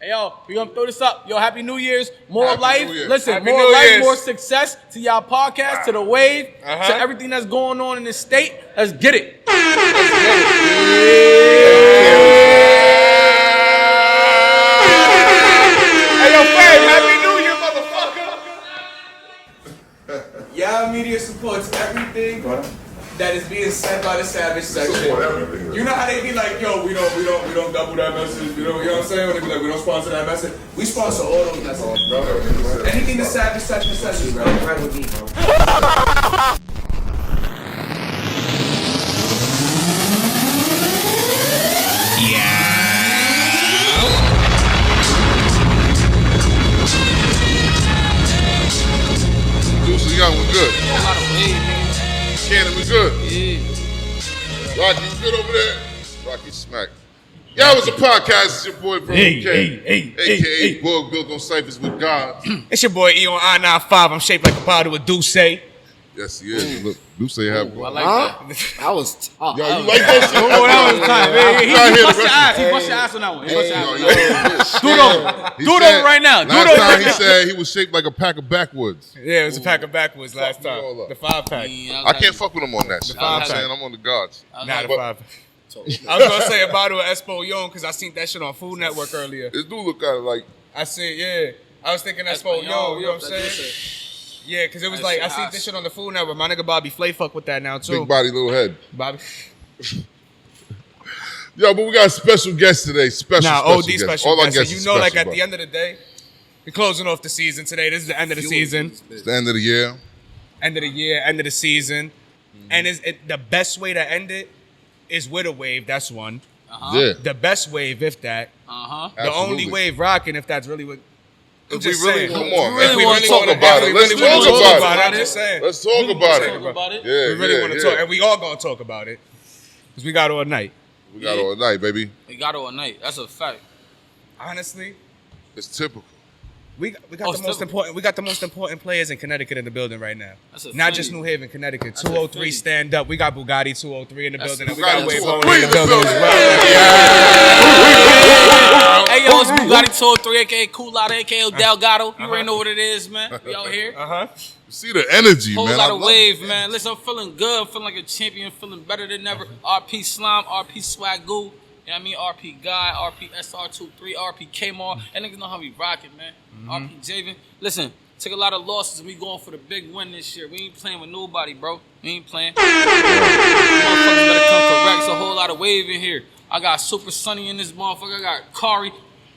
Hey, yo, we gonna throw this up. Yo, Happy New Year's. More Happy life. New Year. Listen, Happy more New life, Year's. more success to y'all podcast, to the Wave, to everything that's going on in this state. Let's get it. Hey, yo, Fab, Happy New Year, motherfucker. Y'all media supports everything that is being said by the Savage section. You know how they be like, yo, we don't double that message. You know what I'm saying? When they be like, we don't sponsor that message. We sponsor all those messages, bro. Anything the Savage section says is right with me, bro. Deuce Young, we're good. A lot of wave, nigga. Cannon, we good. Yeah. Rocky, you good over there? Rocky smack. Y'all was a podcast. It's your boy, Bro a.k.a. Boog, built on ciphers with God. It's your boy Eoni95. I'm shaped like a bottle with Douce. Yes, he is. Look, Deuce have I one. like that. That was tough. Yo, you like that shit? Oh, that was time. He bust your ass. He bust your ass on that one. He bust your ass on that one. Do it over. Do it over right now. Do it over Last time right he now. said he was shaped like a pack of backwoods. Yeah, it was a pack of backwoods last time. all up. The 5-pack. Yeah, I can't fuck with him on that shit. I'm 5-pack. saying I'm on the gods. Nah, the But 5-pack. I was gonna say a bottle of Espo-Yon because I seen that shit on Food Network earlier. this dude look kind of like, I seen, yeah. I was thinking Espo-Yon, you know what I'm saying? Yeah, because it was That like, shit I seen hot. this shit on the Food Network. My nigga Bobby Flay fuck with that now, too. big body, little head. Bobby. Yo, but we got a special guest today. Special OD guest. special All our guest. guests And are you know, like, special, at bro. the end of the day, we're closing off the season today. This is the end of the season. It's the end of the year. End of the year, end of the season. And the best way to end it is with a wave. That's one. Yeah. The best wave, if that. Uh-huh. The only wave rocking, if that's really what. I'm If just we really, saying. come on, really man. We wanna really talk talk about it. Let's We really talk wanna about talk it. I'm just saying. Let's talk about Talk it. about it. Yeah, We really yeah, want to yeah. talk, and we all gonna talk about it. Because we got all night. We got all night, baby. We got all night. That's a fact. Honestly, It's typical. we got Oh, the most still- important. We got the most important players in Connecticut in the building right now. That's a Not just Philly. New Haven, Connecticut. That's a 203 Philly. stand up. We got Bugatti203 in the That's building. And we Bugatti got WaveOnly 203 in the building as well. Hey, yo, it's Bugatti203, a.k.a. Coolada, a.k.a. Delgado. You already know what it is, man. We out here. See the energy, Whole man. lot I of love wave, it. man. Listen, I'm feeling good. I'm feeling like a champion. Feeling better than ever. RP Slime, RP Swag Goo. You know what I mean? RP Guy, RP SR23, RP Kmart. And niggas know how we rocking, man. RP Javen. Listen, took a lot of losses and we going for the big win this year. We ain't playing with nobody, bro. We ain't playing. Motherfuckers better come correct. It's a whole lot of wave in here. I got Super Sunny in this motherfucker. I got Kari,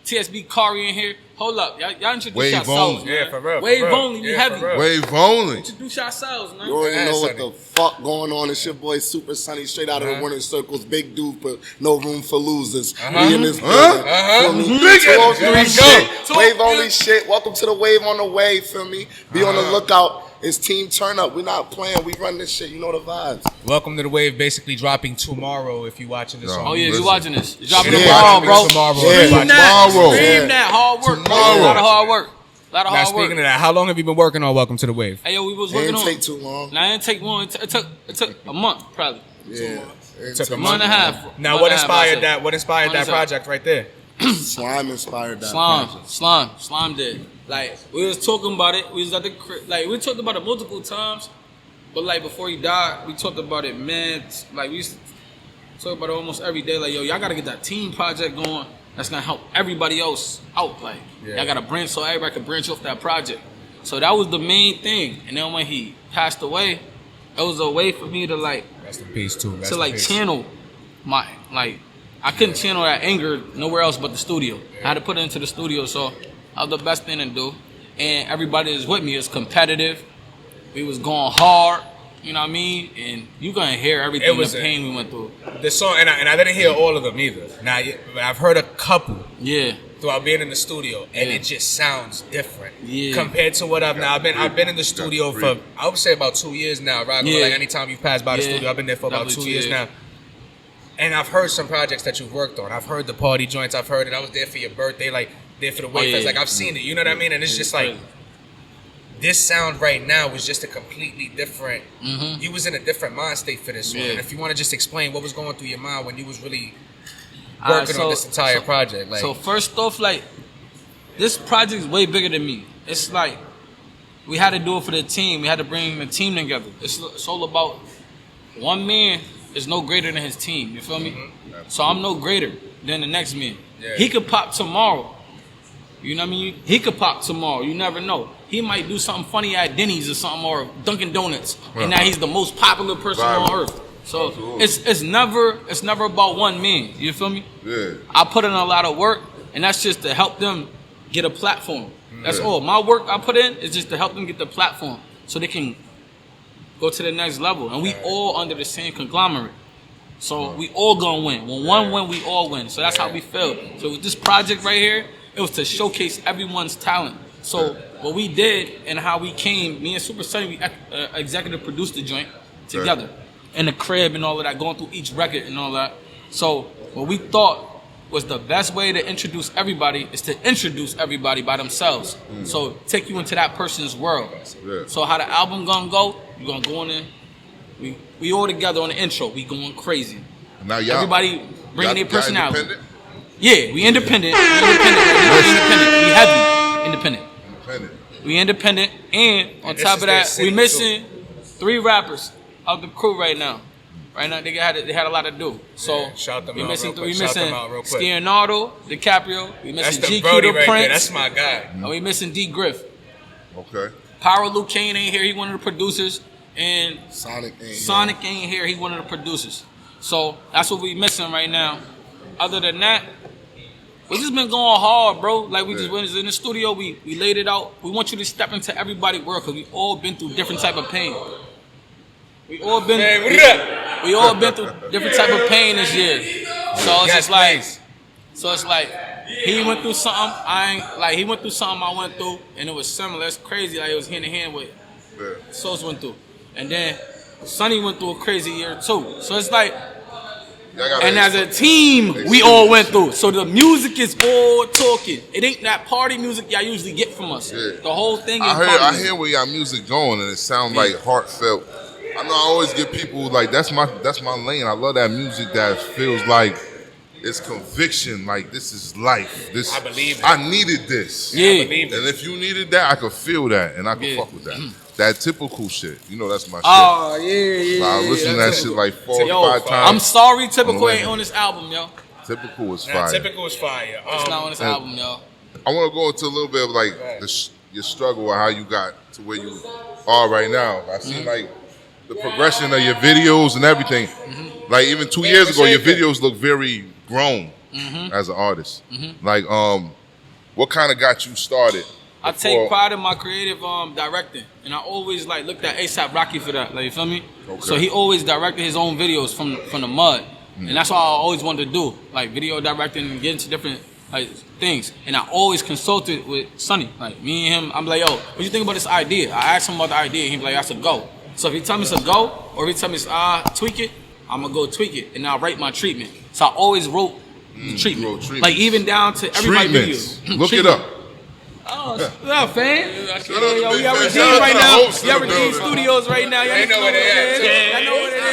TSB Kari in here. Hold up. Y'all introduce Wave yourselves, only. man. Yeah, for real, for Wave real. only. We Yeah, heavy. for real. Wave only. Introduce yourselves, man. You already know what Sunny. the fuck going on. It's your boy Super Sunny, straight out of the winning circles. Big dude, but no room for losers. We in this building. Feel me? Big 203 energy. shit. Let's go. Wave only shit. Welcome to the Wave on the Way. Feel me? Be on the lookout. It's team turn up. We're not playing. We run this shit. You know the vibes. Welcome to the Wave, basically dropping tomorrow if you're watching this No. on Oh, yeah, Listen. you watching this. You dropping Yeah. tomorrow, bro. Tomorrow. Yeah. Everybody. Tomorrow. Scream that. Hard work. bro. Tomorrow. A lot of hard work. A lot of Now, hard speaking work. of that, how long have you been working on Welcome to the Wave? Hey, yo, we was It working didn't on. take too long. Nah, it didn't take long. It took a month, probably. Yeah. It took a Month and a half. Now, Month what and a half, I inspired said. that? What inspired Month that and a half. project right there? Slime inspired that. project. Slime did. Like, we was talking about it. We was at the crib. Like, we talked about it multiple times. But, like, before he died, we talked about it, man. Like, we used to talk about it almost every day. Like, yo, y'all got to get that team project going. That's going to help everybody else out. Like, y'all got to branch so everybody can branch off that project. So that was the main thing. And then when he passed away, it was a way for me to, like, Rest in peace, too. Rest to in like peace. channel my, like, I couldn't channel that anger nowhere else but the studio. I had to put it into the studio, so that was the best thing to do. And everybody that's with me is competitive. We was going hard, you know what I mean? And you gonna hear everything, It was the a- pain we went through. The song, and I didn't hear all of them either. Now, I've heard a couple Yeah. throughout being in the studio, and Yeah. it just sounds different Yeah. compared to what I've been in the studio for, I would say, about 2 years now, right? Yeah. Like anytime you pass by the Yeah. studio, I've been there for about Definitely 2 years now. And I've heard some projects that you've worked on. I've heard the party joints. I've heard it. I was there for your birthday, like there for the Wave yeah. Fest. Like I've seen it. You know what I mean? And it's just like, this sound right now was just a completely different. You was in a different mind state for this one. Yeah. And if you want to just explain what was going through your mind when you was really Alright, working on this entire project, like So first off, like, this project's way bigger than me. It's like we had to do it for the team. We had to bring the team together. It's all about one man is no greater than his team. You feel me? So I'm no greater than the next man. Yeah. He could pop tomorrow. You know what I mean? He could pop tomorrow. You never know. He might do something funny at Denny's or something or Dunkin' Donuts, and now he's the most popular person on earth. So it's never about one man. You feel me? Yeah. I put in a lot of work, and that's just to help them get a platform. That's all. My work I put in is just to help them get the platform so they can go to the next level. And we all under the same conglomerate. So we all gonna win. When one win, we all win. So that's how we feel. So with this project right here, it was to showcase everyone's talent. So what we did and how we came, me and Super Sunny, we executive produced the joint together. In the crib and all of that, going through each record and all that. So what we thought was the best way to introduce everybody is to introduce everybody by themselves. So take you into that person's world. So how the album gonna go, you gonna go in there, we all together on the intro, we going crazy. Now y'all, everybody bringing their personality. Independent? Yeah, we independent. We heavy independent. We independent, and on top of that, we missing 3 rappers of the crew right now. Right now, they had a lot to do. So we missing Scianardo, DiCaprio. We missing GQ the right Prince. That's my guy. And we missing D Griff. Okay. Pyro Luke Kane ain't here. He one of the producers. And Sonic ain't here. He one of the producers. So that's what we missing right now. Other than that, we just been going hard, bro. Like we just went in the studio. We laid it out. We want you to step into everybody's world because we all been through different type of pain. We all been through different type of pain this year. So it's like he went through something. He went through something I went through, and it was similar. It's crazy. Like it was hand in hand with Sauce went through, and then Sonny went through a crazy year too. So it's like, and as a team, we all went through. So the music is all talking. It ain't that party music y'all usually get from us. The whole thing is I hear where y'all music going, and it sounds like heartfelt. I know I always get people like that's my lane. I love that music that feels like it's conviction. Like this is life. I believe it. I needed this. Yeah. I believe it. And if you needed that, I could feel that, and I could fuck with that. That typical shit. You know that's my shit. Oh yeah. I listen to that shit like 4 or 5 times. I'm sorry, Typical ain't on this album, yo. Typical is fire. Typical is fire. It's not on this album, yo. I want to go into a little bit of like your struggle or how you got to where you are right now. I see like the progression of your videos and everything. Like even 2 years ago, your videos look very grown as an artist. Like, what kind of got you started? I take pride in my creative directing, and I always like looked at A$AP Rocky for that. Like you feel me? Okay. So he always directed his own videos from the mud, and that's what I always wanted to do, like video directing and get into different like things. And I always consulted with Sonny. Like me and him, I'm like, yo, what do you think about this idea? I asked him about the idea, and he's like, that's a go. So if he tell me it's a go, or if he tell me it's tweak it, I'm gonna go tweak it, and I'll write my treatment. So I always wrote the treatment, like even down to everybody's videos. Look it up. Oh, what's up, fam? Yo, we at Redeem right now. We at Redeem Studios right now. Y'all know what it is. I know what it is.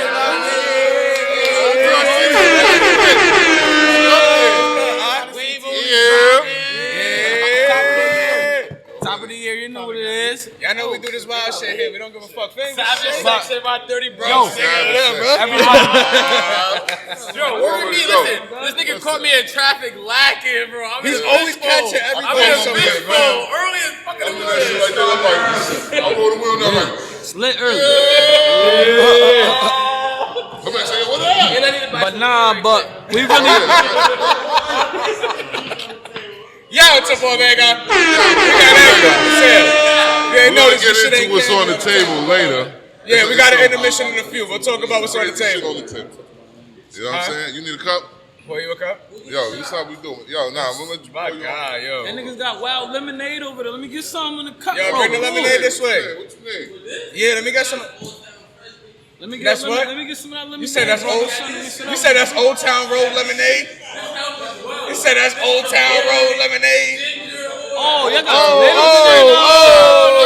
Top of the year, you know what it is. Y'all know we do this wild shit here. We don't give a fuck. Savage about 30, bro. Yo, everybody. Yo, where we be? Listen, this nigga caught me in traffic lacking, bro. He's always catching everything. I'm in a bitch, bro. Early as fucking I roll the wheel now like Slit early. Come back, say what up? But nah, but we really. Yo, what's up, Omega? We got everything. You ain't know this shit ain't what's on the table later. Yeah, we got an intermission in a few. We'll talk about what's on the table. You know what I'm saying? You need a cup? Pour you a cup? Yo, this how we doing. Yo, nah, we'll let you. My God, yo. That niggas got wild lemonade over there. Let me get some in the cup. Yo, bring the lemonade this way. What you need? Yeah, let me get some. Let me get That's some. what? Let me get some of that lemonade. You said that's old. You said that's Old Town Road lemonade. You said that's Old Town Road lemonade. Oh, y'all got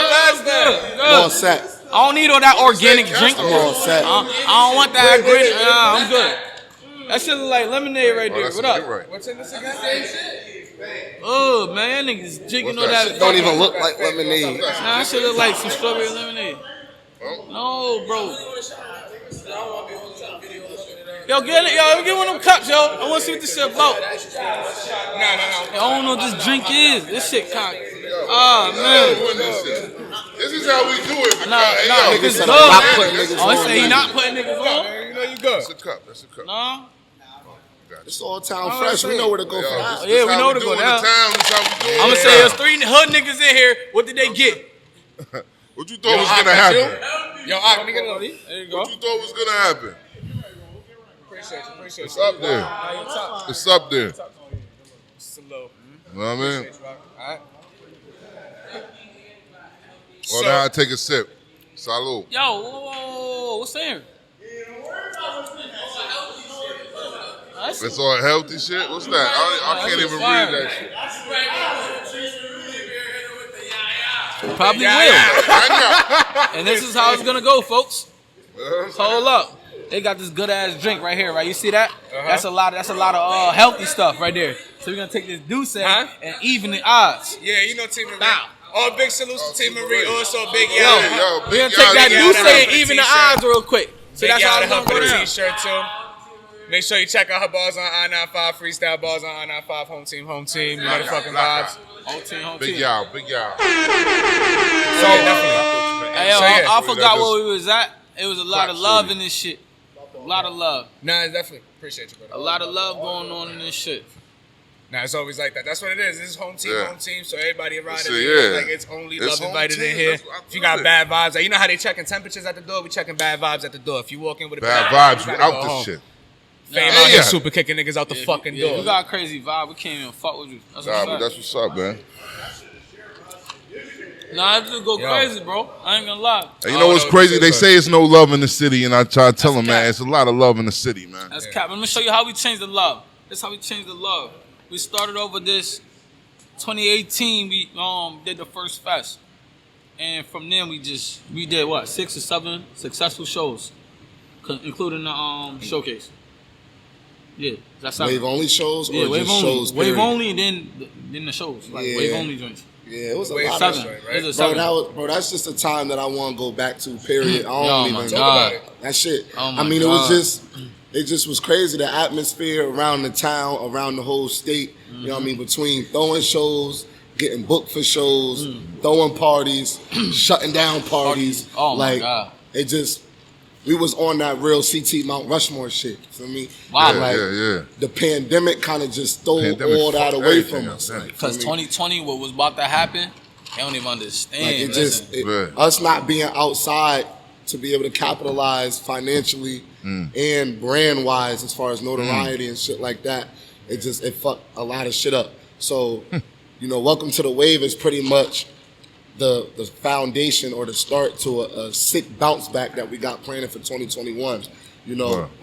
that's that. I'm all set. I don't need all that organic drink. I'm all set. I don't want that green. I'm good. That shit look like lemonade right there. That's What up? right. What's in this again? Oh man, that niggas drinking all that. Don't even look like lemonade. Nah, that shit look like some strawberry lemonade. No, bro. Yo, get it, yo. Let me get one of them cups, yo. I want to see what this shit about. No. I don't know what this drink is. This shit cock. Ah, man. This is how we do it. Nah, Niggas niggas said good. I'm not putting niggas Oh, he on. said he not putting niggas on? You know you good. That's a cup. That's a cup. Nah. It's all town fresh. We know where to go for that. Yeah, we know where to go now. That's how we do it. I'm gonna say there's 3 hood niggas in here. What did they get? What you thought was gonna happen? Yo, let me get a little. There you go. What you thought was gonna happen? Appreciate you. It's up there. It's up there. It's a little. You know what I mean? Alright. Well, now I take a sip. Salud. Yo, whoa, what's there? It's all healthy shit. What's that? I can't even read that shit. Probably will. And this is how it's gonna go, folks. Hold up. They got this good ass drink right here, right? You see that? That's a lot of healthy stuff right there. So we're gonna take this Douce and even the odds. Yeah, you know Team Marie. All big salutes to Team Marie. Also big Yo, Yao. we're gonna take that Douce and even the odds real quick. So Big that's Yao how to it's help gonna with go the down. t-shirt too. Make sure you check out her bars on I-95, freestyle bars on I-95, home team. You know the fucking vibes. Home team. Big y'all. So definitely. Hey, yo, So, yeah. I forgot where we was at. It was a lot of love in this shit. A lot of love. Nah, definitely. Appreciate you, brother. A lot of love going on in this shit. Nah, it's always like that. That's what it is. This is home team, so everybody around it. Yeah. Like it's only It's love home invited team. in here. That's what I If you feel got it. bad vibes, like, you know how they checking temperatures at the door? We checking bad vibes at the door. If you walk in with a Bad bad vibes. you We gotta out go this home. shit. Fame Yeah. out here Yeah. super kicking niggas out the fucking door. You got a crazy vibe. We can't even fuck with you. That's Nah, what's but up. that's what's up, man. Nah, it just go crazy, bro. I ain't gonna lie. And you know what's crazy? They say it's no love in the city, and I try to tell them, man, it's a lot of love in the city, man. That's cap. Let me show you how we changed the love. That's how we changed the love. We started over this 2018. We did the first fest, and from then we did what 6 or 7 successful shows, including the showcase. Yeah, that's how. Wave only shows or Yeah, wave just only. shows? Wave period? only, and then the shows like Yeah. wave only joints. Yeah, it was a Wave lot seven, of right? It was a Bro, seven. that's just a time that I want to go back to. Period. I Oh don't my even God. that shit. Oh my I mean, God. it just was crazy. The atmosphere around the town, around the whole state. You know what I mean? Between throwing shows, getting booked for shows, throwing parties, shutting down parties. Oh my like, God. it just. We was on that real CT Mount Rushmore shit for me. Wow. Yeah. The pandemic kind of just stole Pandemic all that fucked away everything from up, us. man. Like, Because for me. 2020, what was about to happen, they don't even understand. Like Listen. us not being outside to be able to capitalize financially and brand wise as far as notoriety and shit like that, it fucked a lot of shit up. So, Welcome to the Wave is pretty much the foundation or the start to a sick bounce back that we got planning for 2021.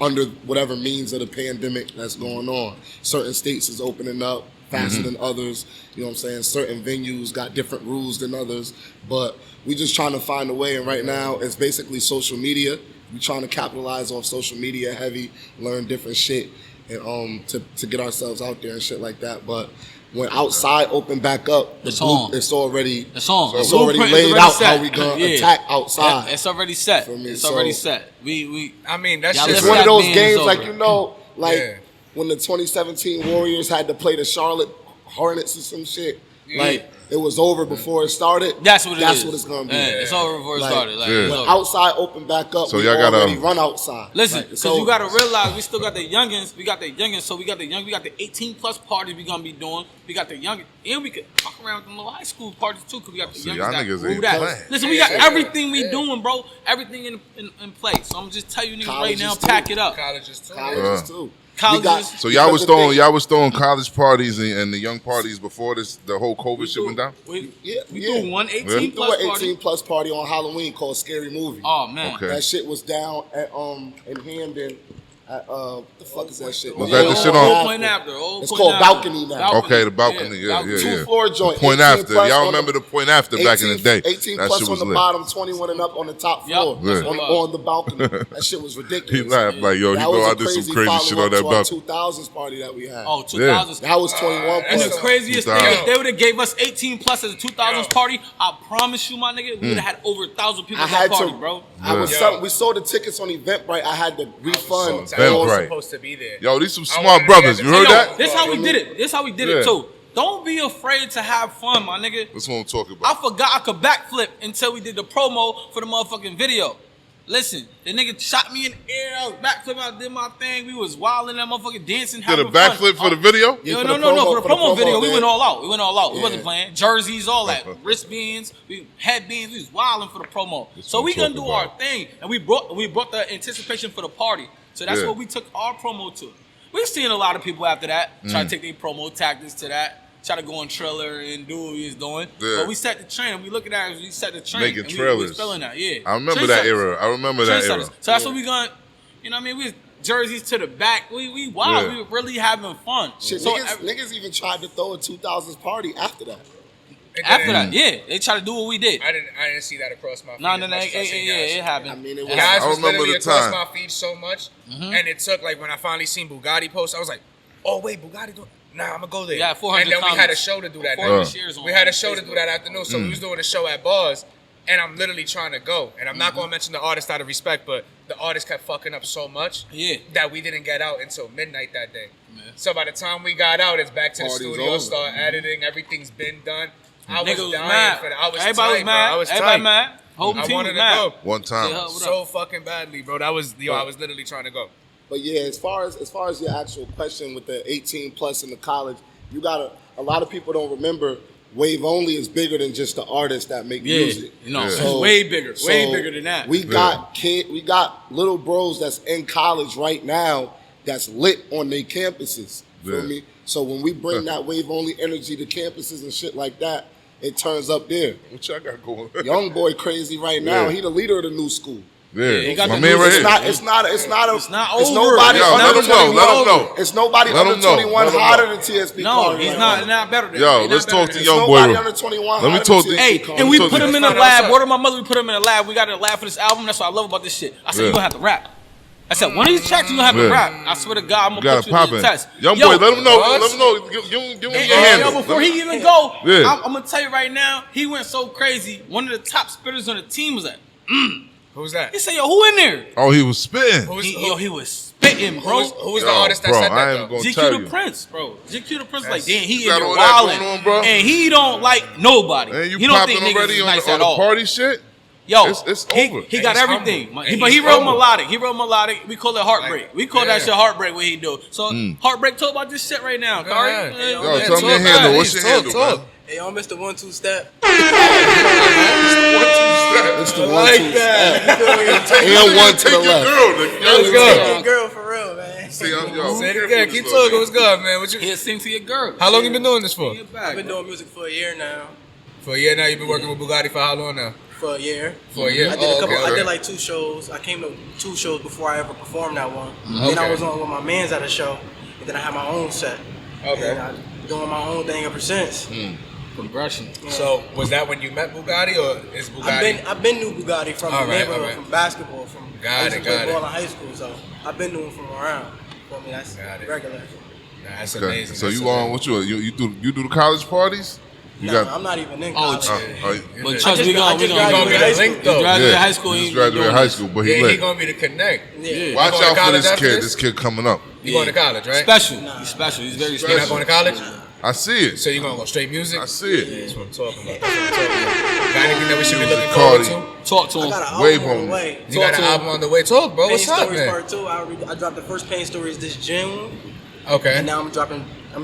Under whatever means of the pandemic that's going on. Certain states is opening up faster than others. You know what I'm saying? Certain venues got different rules than others. But we just trying to find a way. And right now, it's basically social media. We trying to capitalize off social media heavy, learn different shit, and to get ourselves out there and shit like that. But when outside open back up, It's on. it's already It's on. It's The already blueprint is laid already out set. how we gonna Yeah. attack outside. It's already set. For me, It's so- already set. We I mean, that Y'all shit. It's live one of that those being games is like over. Yeah. when the 2017 Warriors had to play the Charlotte Hornets or some shit. Yeah. Like it was over before it started. That's what it is. That's what it's gonna be. Yeah, it's over before it Like, started. Like, Yeah. it's When over. outside open back up, So we y'all gotta- already run outside. Listen, Like, it's because you over. gotta realize we still got the youngins. We got the youngins, so we got the 18 plus parties we gonna be doing. We got the youngins, and we could fuck around with the little high school parties too, because we got the So youngins y'all that niggas rule ain't that. playing. Listen, we got everything we doing, bro. Everything in place. So I'm just tell you niggas right Colleges now, too. pack it up. Colleges too. Colleges too. Colleges. We got- So y'all was because the throwing college parties and the young parties before the whole COVID shit went down. We Yeah, we yeah. do one Yeah. 18 We threw plus an party. 18 plus party on Halloween called Scary Movie. Oh man. Okay. That shit was down at in Hamden What the fuck is that shit? Was that the shit on? Point after. It's called Balcony now. Okay, the balcony. Yeah. 2-floor joint. Point after. plus Y'all on remember the point after back in the day? 18 That plus shit on was the lit. bottom, 21 and up on the top floor. Yep. On the balcony. That shit was He ridiculous. laughed like, yo, That he know was I a did some crazy crazy shit on that follow-up balcony. to our 2000s party that we had. Oh, 2000s. That was 21 And the plus. craziest thing 2000. is they would have gave us 18 plus as a 2000s party. I promise you, my nigga, we would have had over 1,000 people at that party, bro. We sold the tickets on Eventbrite. I had to refund. I was Eventbrite. supposed to be there. Yo, these some smart brothers. You heard that? This how we did it. This how we did it too. Don't be afraid to have fun, my nigga. That's what I'm talking I about. forgot I could backflip until we did the promo for the motherfucking video. Listen, the nigga shot me in the air. I was backflipping. I did my thing. We was wilding that motherfucking dancing. Did a having backflip fun. for the video? No. For the promo video, we man. went all out. We wasn't playing. Jerseys, all that. Wristbands, headbands. We was wilding for the promo. So what we I'm gonna do talking our about. thing, and we brought the anticipation for the party. So that's Yeah. what we took our promo to. We've seen a lot of people after that try to take their promo tactics to that. Try to go on trailer and do what we was doing. Yeah. But we set the train, and we look at that as we set the train. Making and we trailers. was feeling that, yeah. I remember that Trendsetters. era. I remember that era. Trendsetters. So that's what we gonna, you know what I mean? We was jerseys to the back. We wild. Yeah. We were really having fun. Shit, So niggas even tried to throw a 2000s party after that. after that, yeah, they tried to do what we did. I didn't see that across my feed. No, as much as I seen guys. it happened. I mean, it was. Guys I was remember literally the across time. my feed so much, and it took like when I finally seen Bugatti post, I was like, oh wait, Bugatti do. Nah, I'm gonna go there. Yeah, 400 and then we had a comments. show to do that. 400 night. shares on We had a show to Facebook. do that afternoon, so we was doing a show at bars, and I'm literally trying to go, and I'm not gonna mention the artist out of respect, but the artist kept fucking up so much that we didn't get out until midnight that day. Yeah. So by the time we got out, it's back to the Party's studio, over. start editing, everything's been done. I was Niggas was dying mad. for that. I was Everybody tight, was mad. bro. I was Everybody tight. mad. Whole I team wanted was to mad. go. One time. Yeah, what So fucking badly, bro. I was literally trying to go. But yeah, as far as your actual question with the 18 plus in the college, you got a lot of people don't remember WaveOnly is bigger than just the artists that make music. No, Yeah. it's So- way bigger. Way So bigger than that. We got we got little bros that's in college right now that's lit on their campuses. Feel Yeah. me? So when we bring that WaveOnly energy to campuses and shit like that, it turns up there. What y'all got going? Young boy crazy right now. Yeah. He the leader of the new school. Yeah, he got my the man music. right It's here. not. It's nobody. Yo, let under him know, let him 21. know. It's nobody Let under him know, 21 let him hotter know. than TSP. No, Carter he's right not now. better than Yo, he's let's not better talk to than- young Nobody boy. under 21 Let me hotter talk than to- Hey, TSP. Carter. and we told put you. him in the That's lab. not Word of my mother, we put him in the lab. We got a lab for this album. That's what I love about this shit. I said, Yeah. you're gonna have to rap. I said, one of these tracks, you're gonna have to Yeah. rap. I swear to God, I'm You gonna gotta put you pop to the in. test. Young Yo, boy, let him know. what? Let him know. Give him your And handle. before he even go, Yeah. I'm gonna tell you right now, he went so crazy. One of the top spitters on the team was like, Who's that? he said, yo, who in there? Oh, he was spitting. He was spitting, bro. Who was the Yo, artist that bro, said I that ain't though? gonna GQ tell the you. Prince, bro. GQ the Prince, like, That's- damn, he You in got there all that wilding, going on, bro? and he don't like nobody. And you he don't popping think niggas already is on, nice on at the all. party shit? Yo, It's he over. he got he's everything, humble. but And he he's wrote humble. melodic. He wrote melodic. We call it heartbreak. We call that Yeah. shit heartbreak. What he do? So heartbreak. Talk about this shit right now, Go Kari. ahead. Yo, Yeah, tell me your talk handle. about What's it. your handle, man? Hey, y'all missed the 1-2 step. It's the one, two, and one to the left. Let's go. Hey, girl, for real, man. See, I'm, yo, Say it again. Keep talking. What's good, man? What you? He'll sing to your girl. How long you been doing this for? Get back, I've been bro. doing music for a year now. For a year now. You've been working with Bugatti for how long now? For a year. For a year. I did a couple. okay. I did like 2 shows. I came to 2 shows before I ever performed that one. Then I Okay. was on with my man's at a show, and then I had my own set. Okay. And I've doing my own thing ever since. Progression. So was that when you met Bugatti, or is Bugatti? I've been knew Bugatti from All the right, neighborhood, all right. from basketball, from Got I used it, to play got it. ball in high school, so I've been doing from around. For me, that's Got it. regular. Nah, that's Okay. amazing. So That's you on amazing. what you do the college parties? You Nah, got I'm not even in Oh, college. But Yeah. trust me, we gonna I just He gonna be graduated the high link school. though. graduate high school. He he just graduated doing high this. school, but he Yeah, he lit. gonna be the connect. Yeah. Watch going to out for college this after kid. this? This kid coming up. You going to college, right? Special. He's special. He's very You're special. not going to college? I see it. So you gonna go straight music? I see it. That's what I'm talking about. That's what I'm talking about. Got anything that we should be looking Cardi. forward to? Talk to I him. got an Wave album on on. the way. You got an album on the way. Talk, bro. Pain What's up, Stories man? Part 2. I dropped the first Pain Stories this June, Okay. and now I'm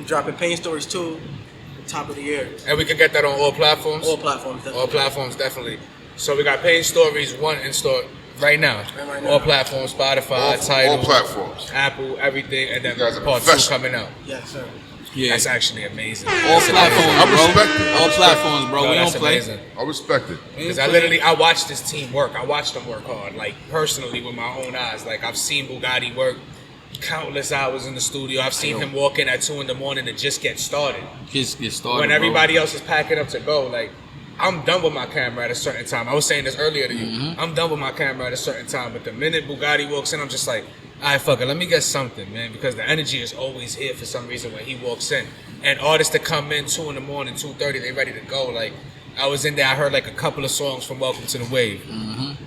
dropping Pain Stories 2, top of the year. And we can get that on all platforms? All platforms. Definitely. All platforms, definitely. So we got Pain Stories 1 in store right now. Right now. All platforms, Spotify, Tidal, all platforms. Apple, everything, and then You guys are part 2 professional. coming out. Yes, sir. Yeah. That's actually amazing. All That's platforms, I bro. respect it. I All respect platforms, bro. No, We that's don't play. amazing. I respect it. Because I watched this team work. I watched them work hard, like personally with my own eyes. Like I've seen Bugatti work countless hours in the studio. I've seen him walk in at 2 in the morning to just get started. Just get started. When everybody else is packing up to go, like, I'm done with my camera at a certain time. I was saying this earlier to you. I'm done with my camera at a certain time. But the minute Bugatti walks in, I'm just like, all right, fuck it, let me get something, man. Because the energy is always here for some reason when he walks in. And artists that come in 2 in the morning, 2:30, they ready to go. Like, I was in there, I heard like a couple of songs from Welcome to the Wave.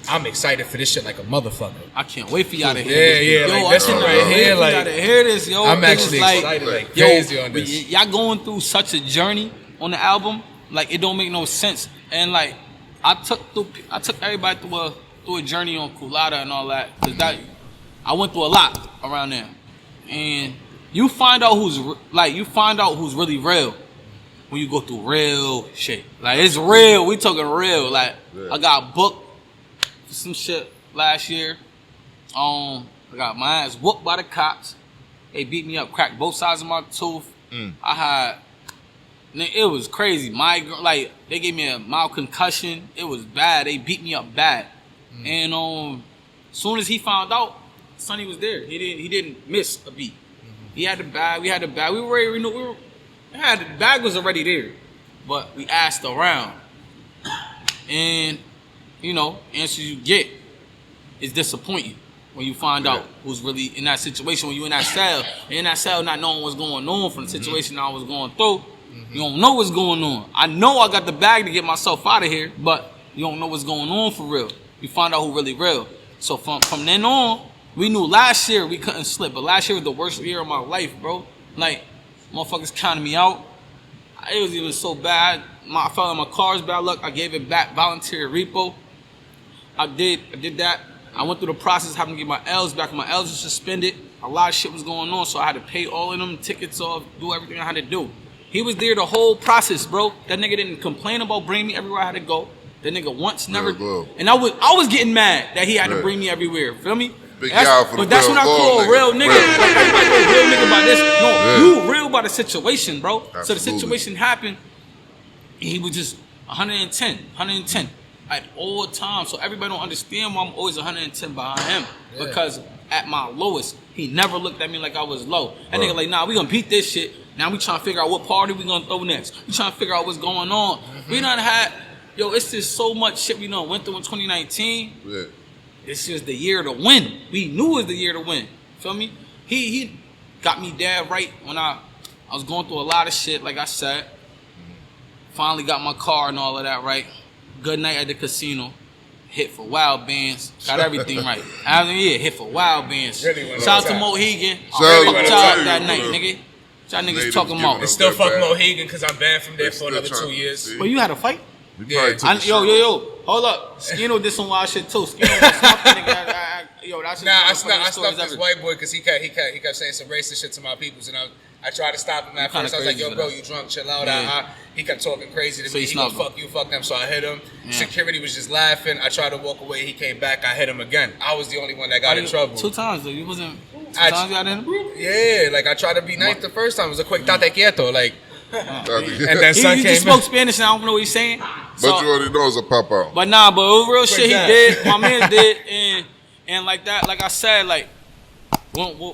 I'm excited for this shit like a motherfucker. I can't wait for y'all to hear this. Yeah, Yo, like this one right here, like, y'all to hear this, yo. I'm This actually is like, excited like crazy on this. Y'all going through such a journey on the album, like it don't make no sense. And like I took everybody through a journey on Culata and all that, cause I went through a lot around there, and you find out who's really real when you go through real shit. Like it's real. We talking real. Like I got booked for some shit last year. I got my ass whooped by the cops. They beat me up, cracked both sides of my tooth. It was crazy. They gave me a mild concussion. It was bad. They beat me up bad. And soon as he found out, Sonny was there. He didn't miss a beat. He had the bag. We had the bag. The bag was already there, but we asked around, and answers you get is disappointing when you find out who's really in that situation. When you in that cell, not knowing what's going on from the situation I was going through. You don't know what's going on. I know I got the bag to get myself out of here, but you don't know what's going on for real. You find out who really real. So from then on, we knew last year we couldn't slip, but last year was the worst year of my life, bro. Like, motherfuckers counted me out. It was even so bad. I fell in my car's bad luck. I gave it back, voluntary repo. I did that. I went through the process, having to get my L's back. My L's were suspended. A lot of shit was going on, so I had to pay all of them tickets off, do everything I had to do. He was there the whole process, bro. That nigga didn't complain about bringing me everywhere I had to go. That nigga once never. And I was getting mad that he had to bring me everywhere. Feel me? But that's what I call a real nigga. Like, everybody go real nigga by this. No, you real by the situation, bro. Absolutely. So the situation happened. And he was just 110 at all times. So everybody don't understand why I'm always 110 behind him. Yeah. Because at my lowest, he never looked at me like I was low. That nigga like, nah, we gonna beat this shit. Now we trying to figure out what party we gonna throw next. We trying to figure out what's going on. We done had, it's just so much shit we done went through in 2019. Yeah. This is the year to win. We knew it was the year to win. Feel me? He got me dead right when I was going through a lot of shit, like I said. Finally got my car and all of that right. Good night at the casino. Hit for wild bands. Got everything right. Hit for wild bands. Really shout out to Mohegan. That night, nigga. Y'all niggas talking about. It's still fuck Mohegan because I'm banned from there for another 2 years. Well, you had a fight? Yeah. Yo. Hold up. Skino did some wild shit too. Skino was snuffing, nigga. I snuffed this white boy because he kept saying some racist shit to my peoples, and I tried to stop him at first. I was like, yo, bro, you drunk, chill out. Yeah. He kept talking crazy to me. He goes, fuck you, fuck them. So I hit him. Yeah. Security was just laughing. I tried to walk away. He came back. I hit him again. I was the only one that got in trouble. 2 times, though. You wasn't... 2 times you got in him? Yeah, like I tried to be nice the first time. It was a quick tate quieto, like... and then son he just spoke Spanish and I don't know what he's saying. But you already know it's a pop out. But nah, but it was real shit he did. My man did. And like that, like I said, like when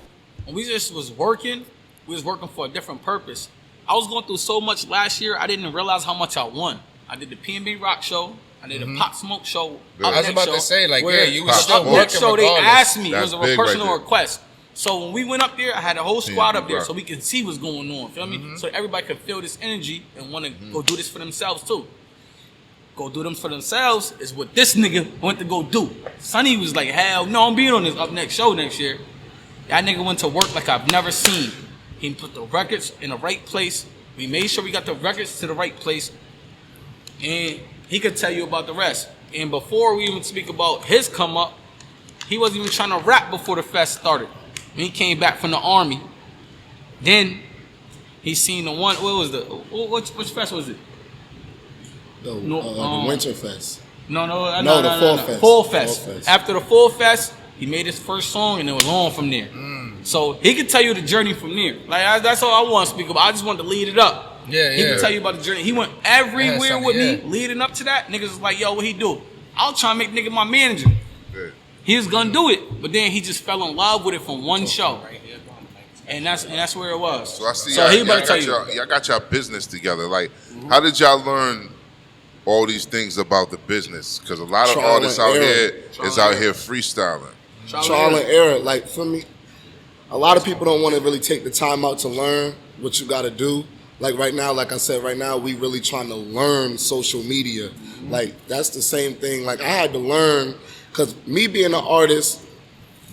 we just was working, we was working for a different purpose. I was going through so much last year, I didn't realize how much I won. I did the P&B Rock show. I did a Pop Smoke show. Yeah. I was about to say, like, yeah, you was still working show, regardless. they asked me. That's it was a personal right request. So when we went up there, I had a whole squad up there so we could see what's going on. Feel me? So everybody could feel this energy and want to go do this for themselves too. Go do them for themselves is what this nigga went to go do. Sonny was like, hell no, I'm being on this Up Next show next year. That nigga went to work like I've never seen. He put the records in the right place. We made sure we got the records to the right place. And he could tell you about the rest. And before we even speak about his come up, he wasn't even trying to rap before the fest started. When he came back from the army, then he seen the one. What was which fest was it? The Winter Fest. No, the Fall Fest. Fall Fest. After the Fall Fest, he made his first song and it was on from there. So he could tell you the journey from there. Like that's all I want to speak about. I just wanted to lead it up. Yeah. He could tell you about the journey. He went everywhere with me, leading up to that. Niggas was like, yo, what he do? I'll try to make nigga my manager. He was gonna do it, but then he just fell in love with it from one show. And that's where it was. So I see he better tell you. y'all got y'all business together. Like, how did y'all learn all these things about the business? Because a lot of artists out here is out here freestyling. Trial and error. Like, for me, a lot of people don't want to really take the time out to learn what you got to do. Like right now, like I said, right now we really trying to learn social media. Like, that's the same thing. Like, I had to learn, because me being an artist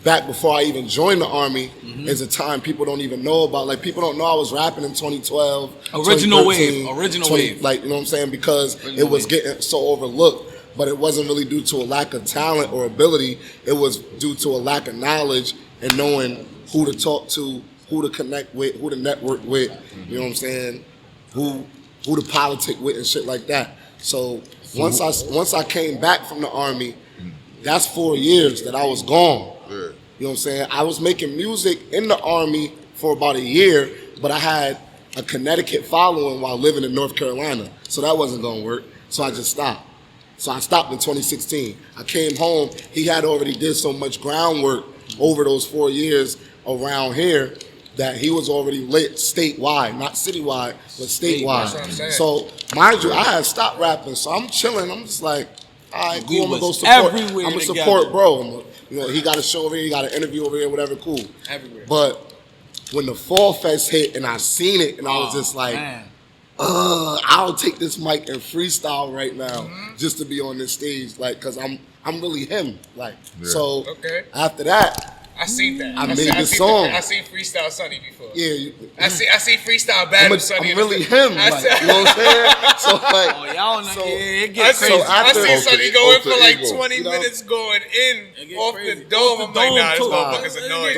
back before I even joined the Army is a time people don't even know about. Like, people don't know I was rapping in 2012. Original wave. Like, you know what I'm saying? Because it was getting so overlooked. But it wasn't really due to a lack of talent or ability. It was due to a lack of knowledge and knowing who to talk to, who to connect with, who to network with, you know what I'm saying? Who to politic with and shit like that. So once I came back from the Army, that's 4 years that I was gone. You know what I'm saying? I was making music in the Army for about a year, but I had a Connecticut following while living in North Carolina. So that wasn't gonna work. So I just stopped. So I stopped in 2016. I came home. He had already did so much groundwork over those 4 years around here that he was already lit statewide, not citywide, but statewide. That's what I'm saying. So mind you, I had stopped rapping, so I'm chilling. I'm just like, all right, cool. I'm gonna go support. I'm gonna support, bro. You know, he got a show over here, he got an interview over here, whatever. Cool. Everywhere. But when the Fall Fest hit and I seen it, and I was just like, I'll take this mic and freestyle right now just to be on this stage, like, cause I'm really him, like. So after that, I seen that. I made the song. I seen Freestyle Sonny before. Yeah. I see Freestyle Battle Sonny. I'm really him, like, you know what I'm saying? So like, y'all know, it gets crazy. I see Sonny going for like 20 minutes going in off the dome. I'm like, nah, this motherfucker's annoying.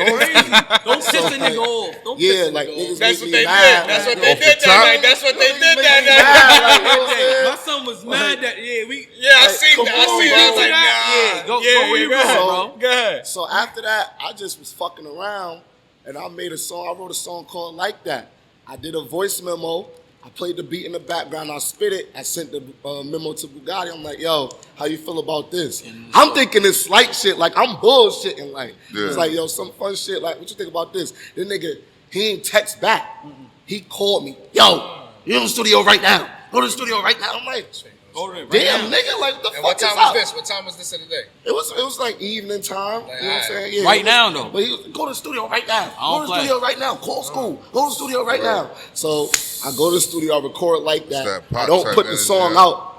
Don't piss the nigga off. Don't piss the nigga off. That's what they did. That's what they did that night. That's what they did that night. My son was mad that I seen that. I was like, nah. Go where you going, bro. Go ahead. So after that, I just was fucking around, and I made a song. I wrote a song called Like That. I did a voice memo. I played the beat in the background. I spit it. I sent the memo to Bugatti. I'm like, yo, how you feel about this? I'm thinking it's slight shit. Like, I'm bullshitting. Like, it's like, yo, some fun shit. Like, what you think about this? This nigga, he ain't text back. He called me. Yo, you in the studio right now. Go to the studio right now. I'm like, damn, nigga, like, the fuck what time was this? What time was this of the day? It was like evening time. You know what I'm saying? Yeah, right now, though. But he go to the studio right now. Go to the studio right now. Call school. Go to the studio right now. So I go to the studio. I record Like That. I don't put the song out.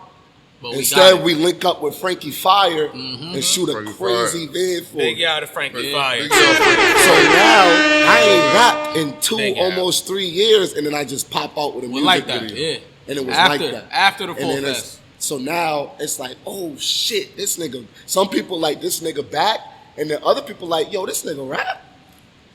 Instead, we link up with Frankie Fire and shoot a crazy vid for Big out of Frankie Fire. So now I ain't rapped in 2, almost 3 years, and then I just pop out with a music video. And it was Like That. After the Fall Fest. So now it's like, oh shit, this nigga. Some people like this nigga back, and then other people like, yo, this nigga rap.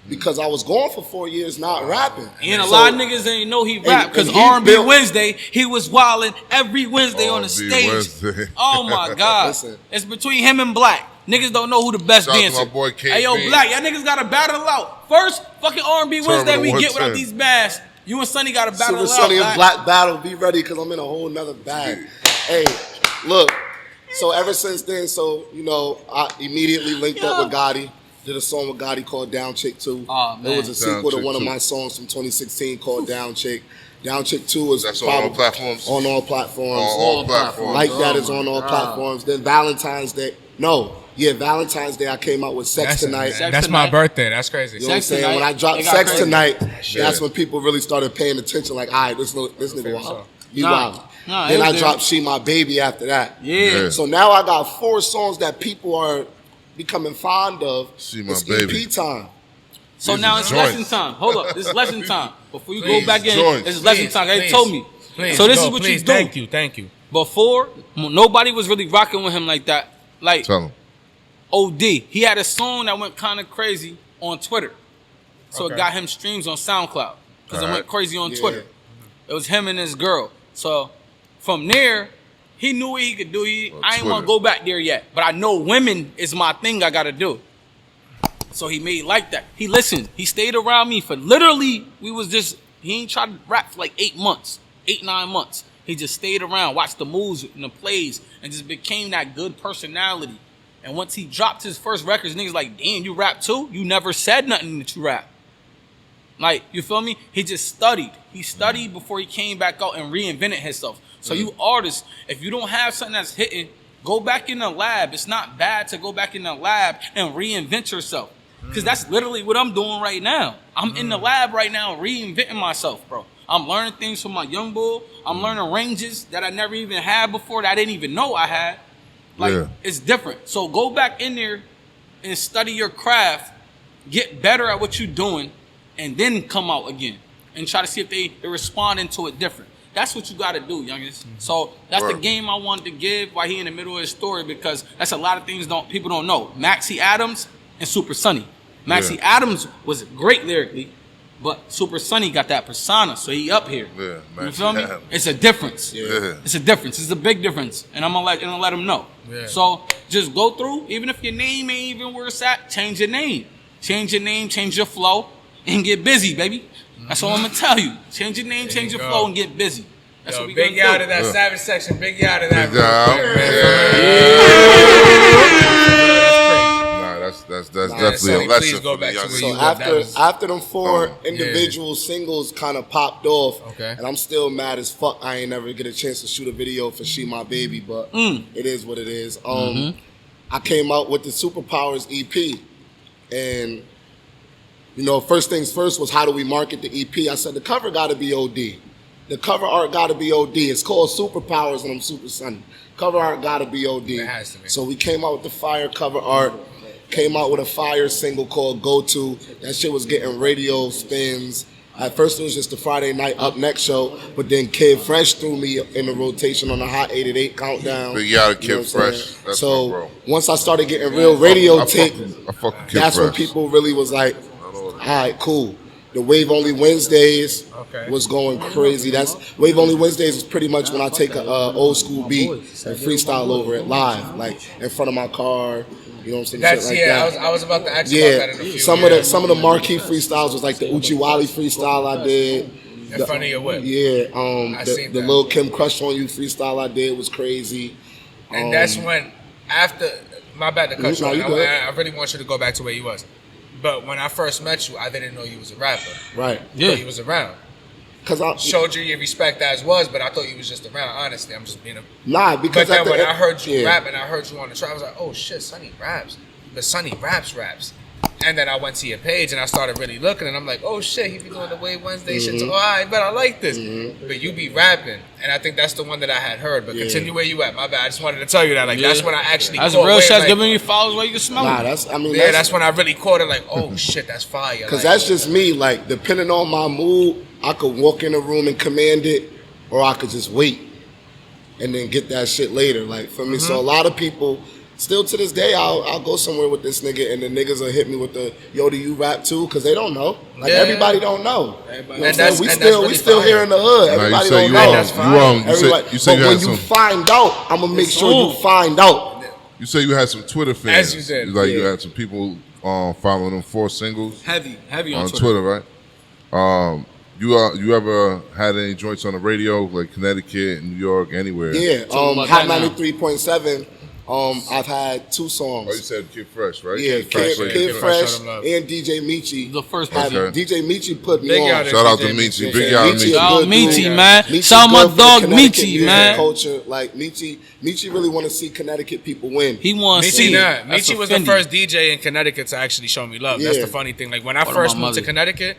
Because I was gone for 4 years not rapping. And a lot of niggas ain't know he rap because R&B Wednesday, he was wilding every Wednesday on the stage. Wednesday. Oh my God. Listen. It's between him and Black. Niggas don't know who the best Shout out to dancer. my boy K. Hey yo, Black, y'all niggas gotta battle out. First fucking R&B Wednesday we get without these masks. You and Sonny gotta battle out. Sonny and Black battle, be ready because I'm in a whole nother bag. Hey, look. So ever since then, you know, I immediately linked up with Gotti. Did a song with Gotti called Down Chick 2. Oh, man. It was a sequel to one of my songs from 2016 called Down Chick. Down Chick 2 was on all platforms? On all platforms. All platforms. Like That is on all platforms. Then Valentine's Day. Valentine's Day I came out with Sex Tonight. That's my birthday. That's crazy. You know what I'm saying? When I dropped Sex Tonight, that's when people really started paying attention. Like, all right, this nigga wild. He wild. Then I dropped She My Baby after that. Yeah. So now I got 4 songs that people are becoming fond of. She My It's Baby. EP time. So now it's lesson time. Hold up, this is lesson time. Before you go back in, it's lesson time. They told me. So this is what you do. Thank you. Before, nobody was really rocking with him like that. Like Tell him. OD. He had a song that went kind of crazy on Twitter. So it got him streams on SoundCloud. Because it went crazy on Twitter. It was him and his girl. So from there, he knew what he could do. I ain't want to go back there yet. But I know women is my thing I got to do. So he made Like That. He listened. He stayed around me for literally, he ain't tried to rap for like 8 months, 8-9 months. He just stayed around, watched the moves and the plays, and just became that good personality. And once he dropped his first records, niggas like, damn, you rap too? You never said nothing that you rap. Like, you feel me? He just studied. He studied before he came back out and reinvented himself. So you artists, if you don't have something that's hitting, go back in the lab. It's not bad to go back in the lab and reinvent yourself. Because that's literally what I'm doing right now. I'm in the lab right now reinventing myself, bro. I'm learning things from my young bull. I'm learning ranges that I never even had before that I didn't even know I had. Like, it's different. So go back in there and study your craft, get better at what you're doing, and then come out again and try to see if they're responding to it different. That's what you got to do, youngest. So that's the game I wanted to give while he in the middle of his story, because that's a lot of things people don't know. Maxie Adams and Super Sunny. Maxie Adams was great lyrically, but Super Sunny got that persona, so he up here. Yeah, you feel me? It's a difference. Yeah. It's a difference. It's a big difference, and I'm gonna let him know. Yeah. So just go through, even if your name ain't even where it's at, change your name. Change your name, change your flow, and get busy, baby. That's all I'm gonna tell you. Change your name, change your flow, and get busy. That's what we big gonna do. Big out of that Savage section. Big out of that. That's definitely a lesson for the young. So after them 4 individual singles kind of popped off, and I'm still mad as fuck. I ain't never get a chance to shoot a video for She My Baby, but it is what it is. I came out with the Superpowers EP, and you know, first things first was how do we market the EP? I said the cover got to be OD. The cover art got to be OD. It's called Superpowers, and I'm Super Sunny. Cover art got to be OD. It has to be. So we came out with the fire cover art. Came out with a fire single called Go To. That shit was getting radio spins. At first it was just the Friday night Up Next show, but then Kid Fresh threw me in the rotation on the Hot 88 countdown. Big out of Kid Fresh. That's so once I started getting real radio tape, that's when people really was like, all right, cool. The WaveOnly Wednesdays was going crazy. That's WaveOnly Wednesdays is pretty much when I take a old school beat and freestyle over it live, like in front of my car. You know what I'm saying? That's that. I was about to ask you about that in a few. Some of the marquee freestyles was like the Uchi Wally freestyle I did. In front of your whip. Yeah, the Lil Kim Crush on You freestyle I did was crazy. And that's when after my bad to cut you. I really want you to go back to where you was. But when I first met you, I didn't know you was a rapper. Right. Yeah. You was around. Cause I showed you your respect as was, but I thought you was just around. Honestly, I'm just being a because. But then when I heard you rap and I heard you on the track, I was like, oh shit, Sonny raps. But Sonny raps. And then I went to your page and I started really looking, and I'm like, oh shit, he be doing the Wave Wednesday shit. So, I bet I like this. But you be rapping, and I think that's the one that I had heard. But continue where you at. My bad. I just wanted to tell you that. Like that's when I actually. That's real shit. Giving you followers where you can smell it. That's when I really caught it. Like, oh shit, that's fire. Because that's just me. Like, depending on my mood, I could walk in a room and command it, or I could just wait and then get that shit later. Like, for me, so a lot of people. Still to this day, I'll go somewhere with this nigga, and the niggas will hit me with the "Yo, do you rap too?" Because they don't know. Like everybody don't know. We still here in the hood. Everybody don't know. But when you find out, I'm gonna make sure you find out. You say you had some Twitter fans. As you said, like you had some people following them 4 singles. Heavy on Twitter, right? You ever had any joints on the radio, like Connecticut, New York, anywhere? Yeah, Hot 93.7. I've had 2 songs. Oh, you said Kid Fresh, right? Yeah, Kid Fresh and DJ Michi. The first person. DJ Michi put me on. Shout out to Michi. Big out to Michi. Shout out Michi, man. Shout out my dog Michi, man. Culture, like Michi really want to see Connecticut people win. He wants to see. Michi was the first DJ in Connecticut to actually show me love. That's the funny thing. Like when I first moved to Connecticut,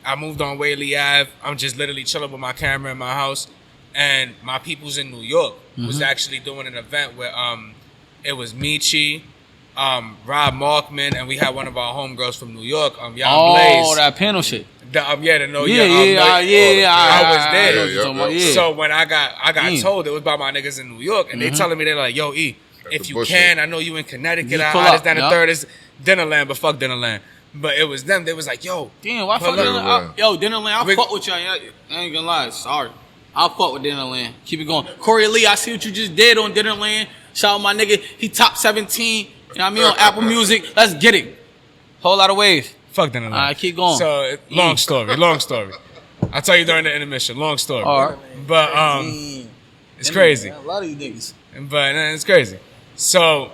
I moved on Whaley Ave. I'm just literally chilling with my camera in my house, and my people's in New York was actually doing an event where it was Michi, Rob Markman, and we had one of our homegirls from New York, Blaze. Oh, that panel shit. I was there. So when I got told it was by my niggas in New York, and they telling me, they're like, yo, E, if you can, I know you in Connecticut, I down the third is Dinnerland, but fuck Dinnerland. But it was them. They was like, yo, damn, why fuck Dinnerland? Yo, Dinnerland, I'll fuck with y'all. I ain't gonna lie, sorry. I'll fuck with Dinnerland. Keep it going. Corey Lee, I see what you just did on Dinnerland. Shout out my nigga. He top 17. You know what I mean? On Apple Music. Let's get it. Whole lot of waves. Fuck Dinnerland. All right, keep going. So, long story. I'll tell you during the intermission. Long story. All right. But, it's crazy. A lot of you niggas. But it's crazy. So,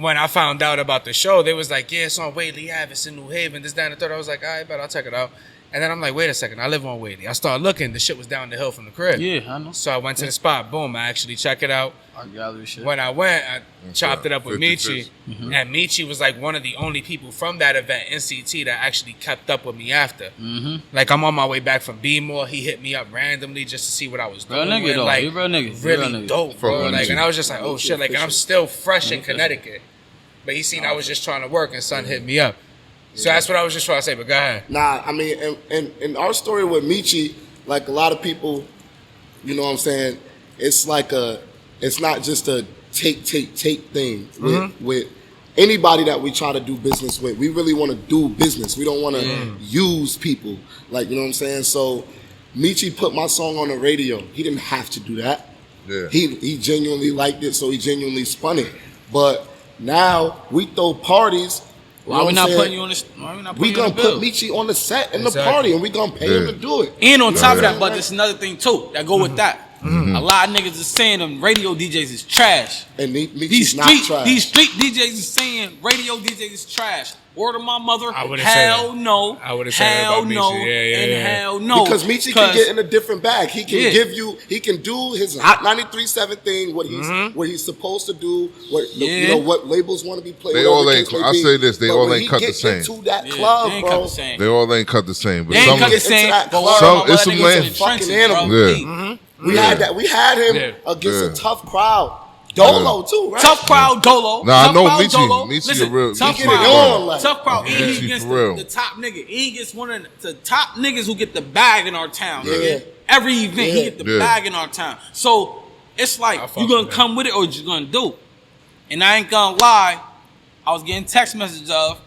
when I found out about the show, they was like, yeah, it's on Whaley Ave, it's in New Haven, this, that, and the third. I was like, all right, bet I'll check it out. And then I'm like, wait a second, I live on Whaley. I started looking, the shit was down the hill from the crib. Yeah, I know. So I went to the spot, boom, I actually check it out. Our gallery shit. When I went, I chopped it up with 50 Michi. cents. And Michi was like one of the only people from that event, NCT, that actually kept up with me after. Like, I'm on my way back from B-More. He hit me up randomly just to see what I was Real doing. nigga, though. Like, You real nigga. really Real nigga. dope, bro. From Like, NCT. and I was just like, oh, shit. Like, and I'm still fresh in Connecticut. But he seen I was just trying to work, and son hit me up. So that's what I was just trying to say, but go ahead. Nah, I mean, and our story with Michi, like a lot of people, you know what I'm saying, it's like it's not just a take thing with anybody that we try to do business with. We really want to do business. We don't want to use people. Like, you know what I'm saying? So Michi put my song on the radio. He didn't have to do that. Yeah. He genuinely liked it, so he genuinely spun it. But now we throw parties. Why we not putting you on this? Why we not putting We you gonna on the put bill? Michi on the set and the Exactly. party, and we gonna pay him to do it. And on top of Yeah. that, but there's another thing too that go with that. A lot of niggas is saying them radio DJs is trash. And These Michi's not street trash. these street DJs is saying radio DJs is trash. Word of my mother, I wouldn't say hell that. no. I wouldn't say that hell about no, Michi. Yeah, and yeah. hell no. Because Michi can get in a different bag. He can Yeah. give you. He can do his Hot 93.7 thing. What he's supposed to do. What you know what labels want to be played. They whatever all the ain't- case may I be. say this, they But all when ain't he cut the get same. into that Yeah, club, they ain't bro. cut the same. They all ain't cut the same, but They ain't some cut the Into same. that But club. word of my It's mother, some niggas in lame the trenches, fucking animal. bro. Yeah. We Yeah. had that. We had him Yeah. against a Yeah. tough crowd. Dolo too, right? Tough crowd, Dolo. Nah, I Tough know crowd, Michi. Dolo. Michi a Listen, real- tough Michi crowd. a real- Tough crowd. And Michi he gets for real. the top nigga. He gets one of the top niggas who get the bag in our town. Yeah. Nigga. Every event, he Yeah. get the Yeah. bag in our town. So it's like, fuck you gonna with that. come with it or you gonna do? And I ain't gonna lie, I was getting text messages of,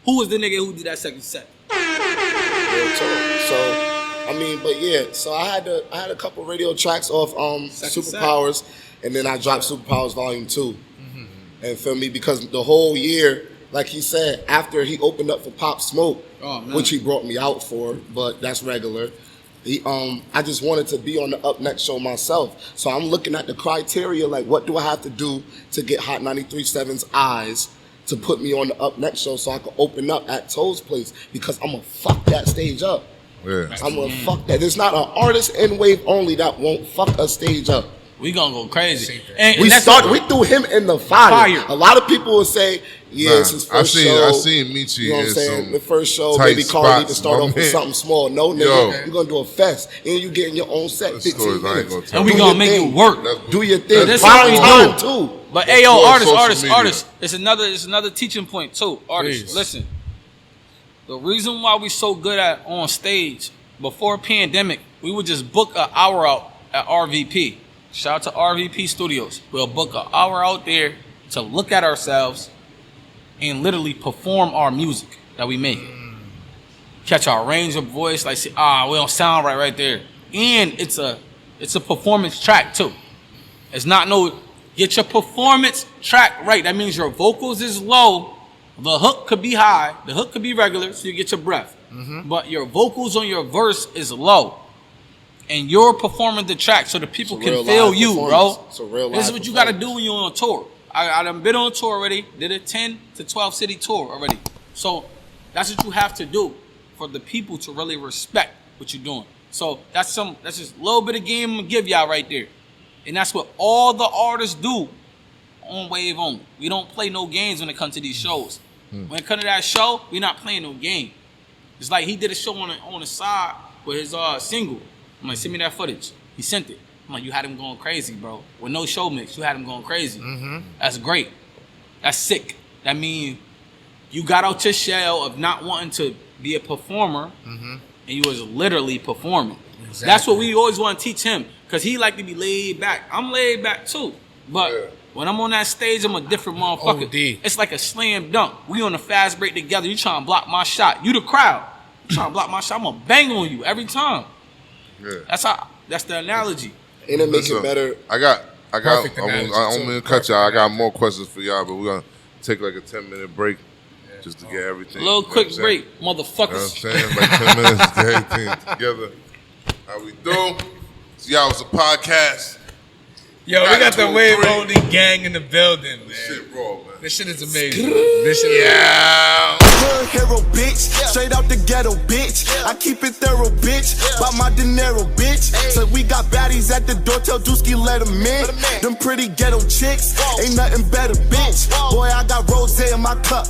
who was the nigga who did that second set? Real talk. So, I mean, but yeah. So I had a couple radio tracks off Second Superpowers, and then I dropped Superpowers Volume 2. And feel me, because the whole year, like he said, after he opened up for Pop Smoke, Oh, man. which he brought me out for, but that's regular. I just wanted to be on the Up Next show myself. So I'm looking at the criteria, like what do I have to do to get Hot 93.7's eyes to put me on the Up Next show so I can open up at Toe's place, because I'm gonna fuck that stage up. Yeah. I'm gonna fuck that. There's not an artist in Wave Only that won't fuck a stage up. We gonna go crazy. We threw him in the fire. A lot of people will say, yeah, it's his first show. I seen Michi You know what I'm in saying? some The first show, tight Baby Carl need to spots, start my off with man. something small. No, nigga, Yo. you're gonna do a fest, and you getting your own set, The 15 stories I ain't minutes. gonna tell And we you. gonna make it work. Do your thing. This is Prime what we time do. too. But hey, yo, Before artists, social media. it's another teaching point too. Artists, Please. listen. The reason why we so good at on stage, before pandemic, we would just book an hour out at RVP. Shout out to RVP Studios. We'll book an hour out there to look at ourselves and literally perform our music that we make. Catch our range of voice, like say, we don't sound right there. And it's a performance track too. It's not get your performance track right. That means your vocals is low. The hook could be high. The hook could be regular, so you get your breath. But your vocals on your verse is low. And you're performing the track so the people It's a can real feel live you, bro. performance. It's a real This is live what you got to performance. do when you're on tour. I done been on tour already. Did a 10 to 12 city tour already. So that's what you have to do for the people to really respect what you're doing. So that's just a little bit of game I'm gonna give y'all right there. And that's what all the artists do on Wave Only. We don't play no games when it comes to these shows. When it comes to that show, we're not playing no game. It's like he did a show on the side with his single. I'm like, send me that footage. He sent it. I'm like, you had him going crazy, bro. With no show mix, you had him going crazy. That's great. That's sick. That means you got out your shell of not wanting to be a performer, and you was literally performing. Exactly. That's what we always want to teach him, because he like to be laid back. I'm laid back too, but when I'm on that stage, I'm a different motherfucker. OD. It's like a slam dunk. We on a fast break together. You trying to block my shot. You the crowd. You trying to block my shot. I'm gonna bang on you every time. Yeah. That's the analogy. And it make Listen, it better. I got. Perfect I analogy, don't too. mean to cut y'all. I got more questions for y'all, but we're gonna take like a 10-minute break just to get everything. A little quick you know what I'm saying? break, You know what I'm motherfuckers. saying? Like 10 minutes to get everything together. How we do? It's YaooItzAPodcast. Yo, we got the 203. Wave Only gang in the building, man. Shit raw, man. This shit is amazing. This shit is Hood hero, bitch. Straight out the ghetto, bitch. I keep it thorough, bitch. By my dinero, bitch. So we got baddies at the door, tell Dusky let them in. Them pretty ghetto chicks, ain't nothing better, bitch. Boy, I got rose in my cup.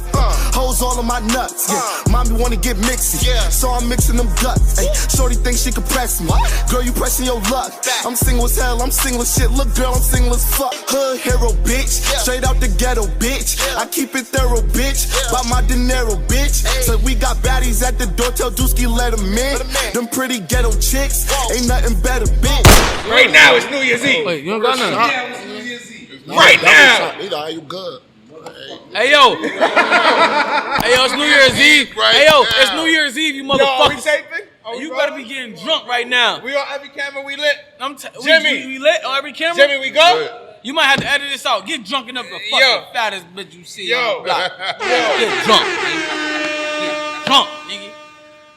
Hoes all of my nuts. Yeah. Mommy wanna get mixy, so I'm mixing them guts. Ay, shorty thinks she can press me. Girl, you pressing your luck. I'm single as hell, I'm single as shit. Look, girl, I'm single as fuck. Hood hero, bitch. Straight out the ghetto, bitch. I keep it thorough, bitch. By my dinero, bitch. So we got baddies at the door, tell Dusky let them in. Them pretty ghetto chicks, ain't nothing better, bitch. right now. It's New Year's Eve. Wait, you don't got nothing? Right now. Either you good. Hey yo, hey yo, it's New Year's Eve. Hey yo, it's New Year's Eve, you Yo, are we motherfuckers. taping? Are we You rolling? better be getting drunk right now. We on every camera. We lit. Jimmy, we lit on every camera. Jimmy, we go. You might have to edit this out. Get drunk enough to fuck Yo. the fattest bitch you see Yo. on the block. Get drunk, nigga. Get drunk, nigga.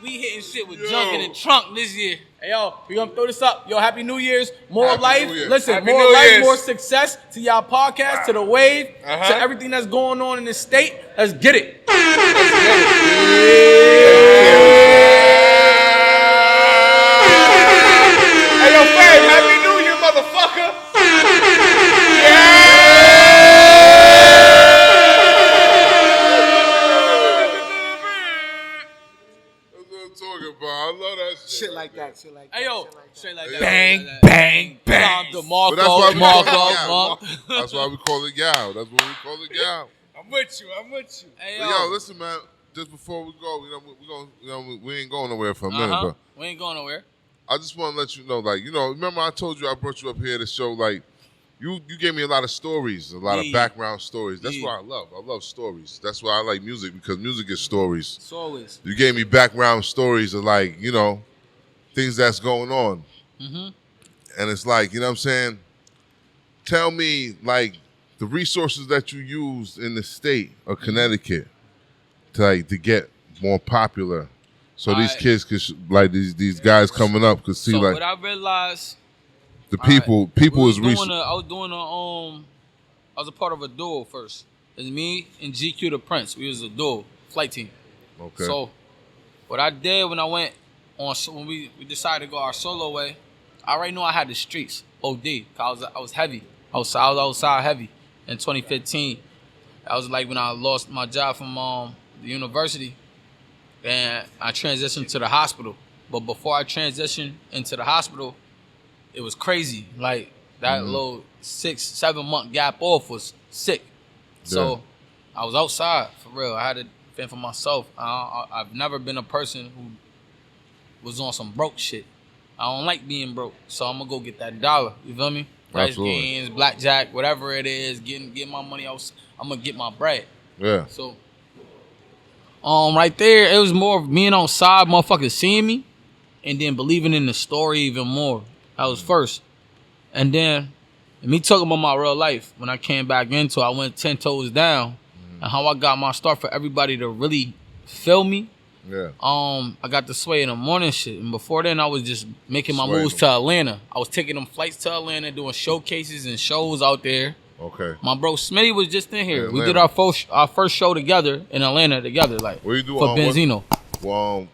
We hitting shit with junk in the trunk this year. Hey, yo, we gonna throw this up. Yo, Happy New Year's. More Happy life. New Year. Listen, Happy more New life, Year's. more success to y'all podcast, to the wave, to everything that's going on in the state. Let's get it. Hey, yo, Fab, Happy New Year, motherfucker. That's what I'm talking about. I love that shit. Shit like that. Shit like that. Hey, yo, shit like that. straight like that. Bang, Like that. bang, bang. Shout out to Marco, But that's why we call it Marco. Yaoo. That's why we call it Yaoo. That's what we call it Yaoo. I'm with you. I'm with you. Hey, But yo, listen, man. Just before we go, we ain't going nowhere for a minute, but We ain't going nowhere. I just want to let you know, like, remember I told you I brought you up here to show, like, you gave me a lot of stories, a lot of background stories. That's what I love. I love stories. That's why I like music, because music is stories. It's always. You gave me background stories of, like, things that's going on. Mm-hmm. And it's like, you know what I'm saying? Tell me, like, the resources that you used in the state of Connecticut to get more popular. So these kids could, like, these guys coming up could see, So like, what I realized, the people I is was a part of a duo first. It's me and GQ the Prince. We was a duo flight team. Okay. So what I did when I went on, when we decided to go our solo way, I already knew I had the streets. OD. I was heavy. I was outside heavy in 2015. That was like when I lost my job from the university, and I transitioned to the hospital. But before I transitioned into the hospital, it was crazy. Like that little 6-7 month gap off was sick. So I was outside for real. I had to fend for myself. I've never been a person who was on some broke shit. I don't like being broke, so I'm gonna go get that dollar. You feel me? Dice games, blackjack, whatever it is, getting my money out. I'm gonna get my bread. Yeah. So, right there, it was more of being outside, motherfuckers seeing me, and then believing in the story even more. That was first. And then, me talking about my real life, when I came back into it, I went 10 toes down. And how I got my start for everybody to really feel me. Yeah. I got the Sway in the morning shit. And before then, I was just making my Sway moves to Atlanta. I was taking them flights to Atlanta, doing showcases and shows out there. Okay. My bro Smitty was just in here. Yeah, We did our first show together in Atlanta together, like What you do for Benzino.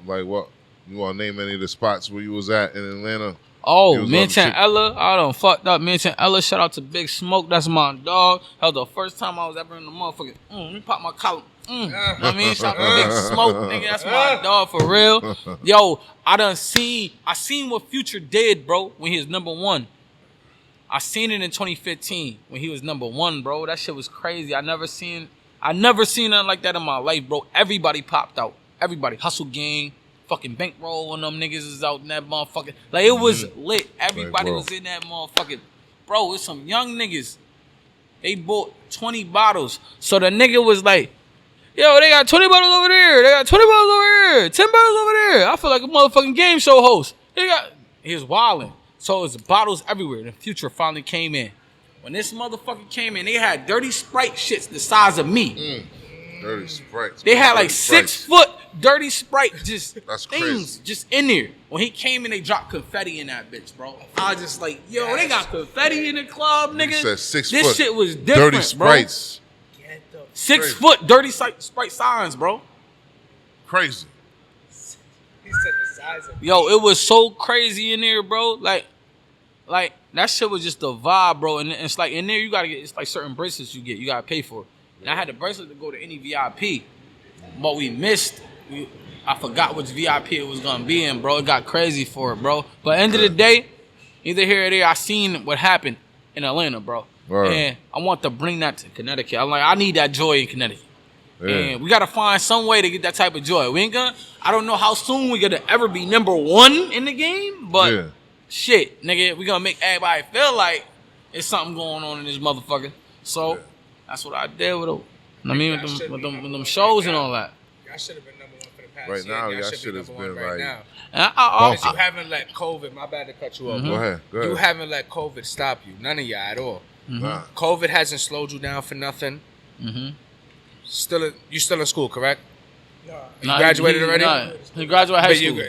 Like what? You want to name any of the spots where you was at in Atlanta? Oh, You was Mention on the Ella. I done fucked up Mention Ella. Shout out to Big Smoke. That's my dog. That was the first time I was ever in the motherfucking. Let me pop my collar. You know what I mean? Shout out to Big Smoke, nigga. That's my dog for real. Yo, I seen what Future did, bro, when he was #1. I seen it in 2015 when he was #1, bro. That shit was crazy. I never seen nothing like that in my life, bro. Everybody popped out. Everybody. Hustle Gang. Fucking Bankroll on them niggas is out in that motherfucking. Like, it was lit. Everybody was in that motherfucking. Bro, it's some young niggas. They bought 20 bottles. So the nigga was like, yo, they got 20 bottles over there. They got 20 bottles over here. 10 bottles over there. I feel like a motherfucking game show host. He was wilding. So it was bottles everywhere. The Future finally came in. When this motherfucker came in, they had dirty Sprite shits the size of me. Dirty Sprites. They had like 6 foot dirty Sprite just That's things crazy. just in there. When he came in, they dropped confetti in that bitch, bro. I was just like, yo, they got confetti in the club, nigga. You said 6 this foot shit was different, dirty Sprites. bro. 6 foot dirty Sprite signs, bro. Crazy. He said the size of Yo, it was so crazy in there, bro. Like that shit was just a vibe, bro. And it's like in there you gotta get, it's like certain bracelets you gotta pay for. And I had the bracelet to go to any VIP, but we missed. I forgot which VIP it was gonna be in, bro. It got crazy for it, bro. But end of the day, either here or there, I seen what happened in Atlanta, bro. Right. And I want to bring that to Connecticut. I'm like, I need that joy in Connecticut. Yeah. And we gotta find some way to get that type of joy. We ain't gonna. I don't know how soon we gonna ever be #1 in the game, but shit, nigga, we gonna make everybody feel like there's something going on in this motherfucker. So that's what I did with it. I mean, with them shows and all that. Y'all should have been #1 for the past Right year. now, y'all y'all should should be have #1 been right like. now. And Because you haven't let COVID. My bad to cut you off. Go ahead. You haven't let COVID stop you. None of y'all at all. Nah. COVID hasn't slowed you down for nothing. You still in school, correct? No. You graduated already? He graduated high school.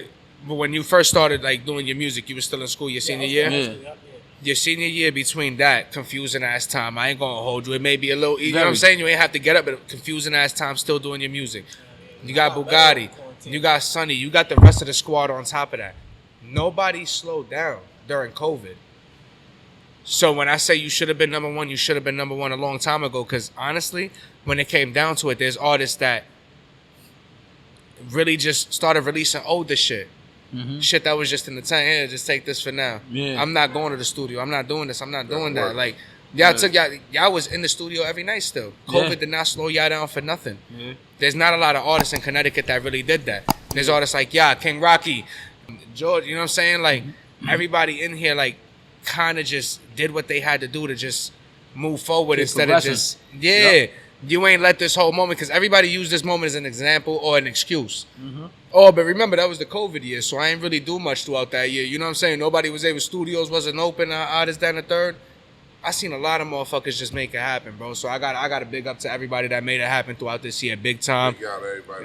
But when you first started like doing your music, you were still in school your senior year? Yeah. Your senior year, between that confusing ass time, I ain't gonna hold you. It may be a little easy. You know what I'm saying? You ain't have to get up, but confusing ass time still doing your music. You got Bugatti, you got Sonny, you got the rest of the squad on top of that. Nobody slowed down during COVID. So when I say you should have been #1, you should have been #1 a long time ago. Because honestly, when it came down to it, there's artists that really just started releasing older shit. Shit that was just in the tank. Here, just take this for now. Yeah. I'm not going to the studio. I'm not doing this. I'm not doing that. Like y'all was in the studio every night still. COVID did not slow y'all down for nothing. There's not a lot of artists in Connecticut that really did that. There's artists like King Rocky, George. You know what I'm saying? Like everybody in here, like kind of just did what they had to do to just move forward instead of just You ain't let this whole moment, because everybody used this moment as an example or an excuse. Oh, but remember, that was the COVID year, so I ain't really do much throughout that year. You know what I'm saying? Nobody was able, studios wasn't open, this, that, and the third. I seen a lot of motherfuckers just make it happen, bro. So I got a big up to everybody that made it happen throughout this year, big time.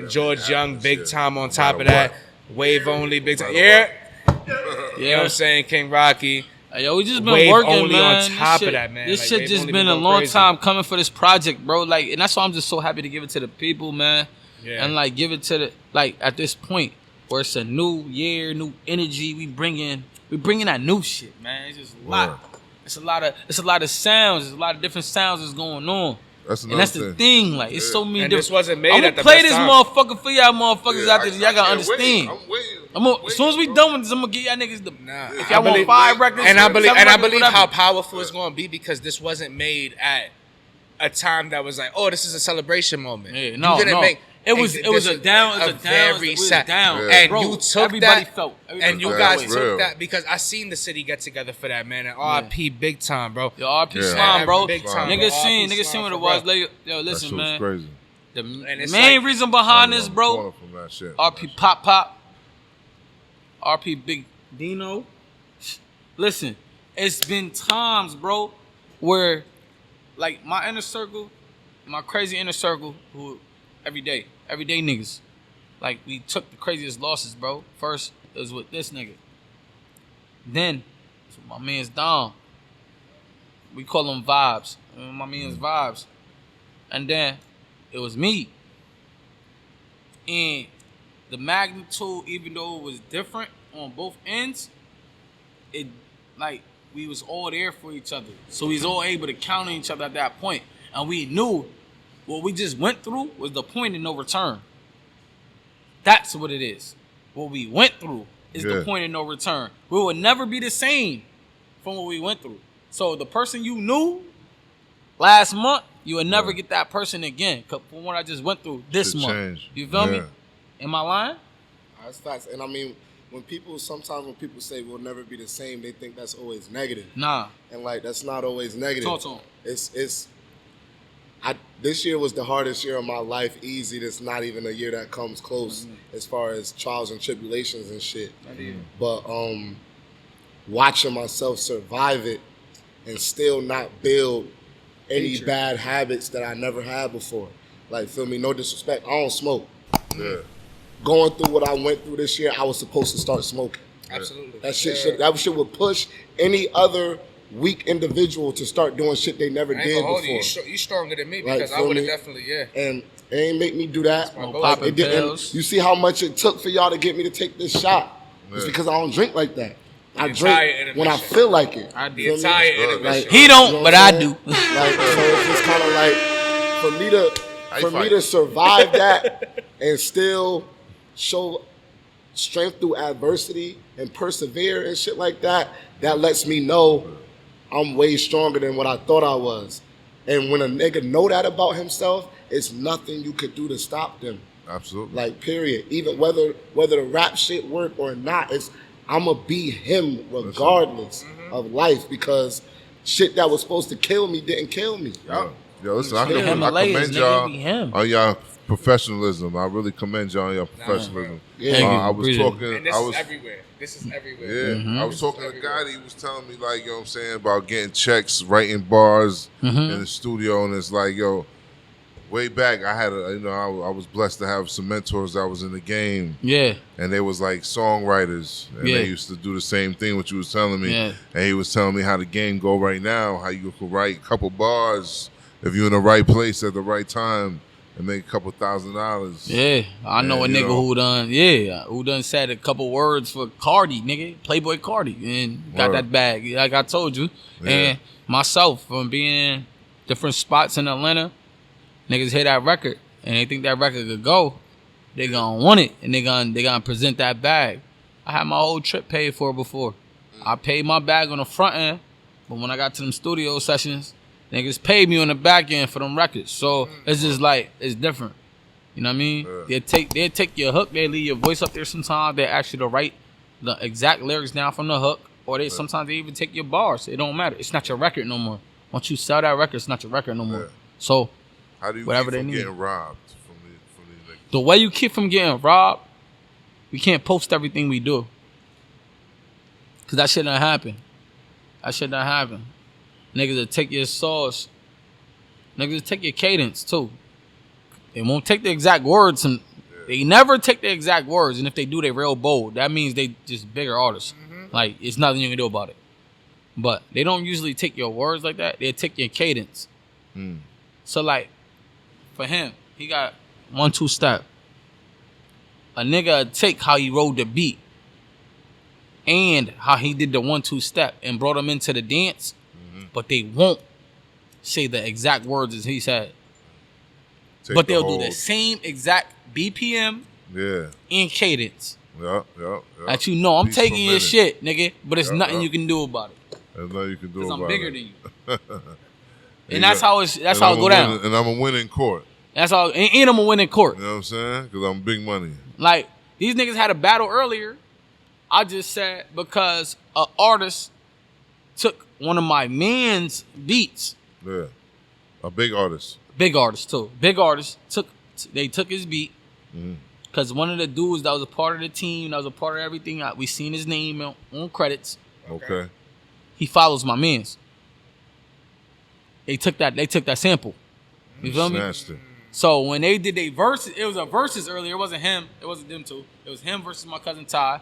George Young, big time on top of that. WaveOnly, big time. You know what I'm saying? King Rocky. Hey, yo, we just been working, man. On top of that, man. This like, shit just been a long time coming for this project, bro. Like, and that's why I'm just so happy to give it to the people, man. Yeah. And like, give it to the at this point where it's a new year, new energy. We bringing that new shit, man. It's just a lot. It's a lot of sounds. There's a lot of different sounds that's going on. That's the thing. Like, it's so many and different. This wasn't made I'm at the gonna play best this time. motherfucker for y'all motherfuckers out there. Y'all gotta understand. I'm waiting. As soon as we done with this, I'm gonna get y'all niggas the. Nah, if y'all want 5 records, and I believe whatever. how powerful it's gonna be, because this wasn't made at a time that was like, oh, this is a celebration moment. Yeah, no. It was down. And bro, you took everybody that, felt. and you guys took that, because I seen the city get together for that, man. And RP big time, bro. Yo, RP Slime, bro. Big time, Niggas seen what it was. Yo, listen, man. Crazy. The main reason behind this, bro. RP Pop, RP Big Dino. Listen, it's been times, bro, where like my inner circle, my crazy inner circle, who every day niggas, like we took the craziest losses, bro. First it was with this nigga, then it's with my man's Dom. We call him Vibes. My man's Vibes, and then it was me. And the magnitude, even though it was different on both ends, it like we was all there for each other. So we was all able to count on each other at that point. And we knew what we just went through was the point of no return. That's what it is. What we went through is the point of no return. We will never be the same from what we went through. So the person you knew last month, you will never get that person again from what I just went through this month. Change. You feel me? Am I lying? That's facts. And I mean, when people say we'll never be the same, they think that's always negative. Nah. And like, that's not always negative. Talk to 'em. This year was the hardest year of my life. Easy. That's not even a year that comes close as far as trials and tribulations and shit. But watching myself survive it and still not build any bad habits that I never had before. Like, feel me? No disrespect. I don't smoke. Yeah. Going through what I went through this year, I was supposed to start smoking. Absolutely. That shit would push any other weak individual to start doing shit they never I ain't did gonna hold before. you stronger than me Like, because I feel would have me? definitely, And it ain't make me do that. popping It didn't. pills. You see how much it took for y'all to get me to take this shot? It's because I don't drink like that. I drink when I feel like it. I The do. entire intermission. He You don't, know but what I I'm do. saying? Like, so it's just kind of like for me to survive that and still show strength through adversity and persevere and shit like that. That lets me know I'm way stronger than what I thought I was. And when a nigga know that about himself, it's nothing you could do to stop them. Absolutely. Like, period. Even whether the rap shit work or not, I'ma be him regardless of life, because shit that was supposed to kill me didn't kill me. Yo, listen, I Himalayas, commend nigga, y'all be him. on y'all professionalism. I really commend y'all on your professionalism. Yeah. Thank you. I was Appreciate it. talking. And this I is was everywhere. This is everywhere. Yeah, Mm-hmm. I was talking to a guy that he was telling me, like, you know what I'm saying, about getting checks, writing bars Mm-hmm. in the studio, and it's like, yo, way back, I had I was blessed to have some mentors that was in the game, Yeah. and they was like songwriters, and Yeah. they used to do the same thing what you was telling me, Yeah. and he was telling me how the game go right now, how you could write a couple bars if you're in the right place at the right time and make a couple $1,000. Yeah, I know a And, you nigga know, who done said a couple words for Cardi, nigga, Playboy Cardi, and got Word. that bag, like I told you. Yeah. And myself, from being in different spots in Atlanta, niggas hear that record and they think that record could go, they gonna want it, and they gonna present that bag. I had my whole trip paid for before. I paid my bag on the front end, but when I got to them studio sessions, niggas paid me on the back end for them records. So it's just like, it's different. You know what I mean? Yeah. They'll take your hook, they leave your voice up there sometimes. They ask you to write the exact lyrics down from the hook, or sometimes they even take your bars. It don't matter. It's not your record no more. Once you sell that record, it's not your record no more. Yeah. So How do you whatever keep from they need. getting robbed from these niggas? the way you keep from getting robbed, we can't post everything we do. Cause that shit not happen. That shit not happen. Niggas will take your sauce. Niggas will take your cadence too. They won't take the exact words. And they never take the exact words. And if they do, they real bold. That means they just bigger artists. Like, it's nothing you can do about it. But they don't usually take your words like that. They take your cadence. So like, for him, he got 1-2 step. A nigga take how he rode the beat and how he did the 1-2 step and brought him into the dance, but they won't say the exact words as he said. But they'll do the same exact BPM and cadence. Yeah. That you know, I'm Beats taking per your minute. shit, nigga, but it's Yeah, nothing yeah. you can do about it. There's nothing you can do Because about I'm bigger it. than you. And that's how it And go down. And I'm a win in court. That's how, and I'm gonna win in court. You know what I'm saying? Because I'm big money. Like, these niggas had a battle earlier. I just said because an artist took one of my man's beats. Yeah. A big artist. Big artist too. Big artist took his beat. Because one of the dudes that was a part of the team, that was a part of everything, we seen his name on credits. Okay. He follows my man's. They took that sample. You feel me? Snatched it. So when they did their verses, it was a verses earlier. It wasn't him. It wasn't them two. It was him versus my cousin Ty.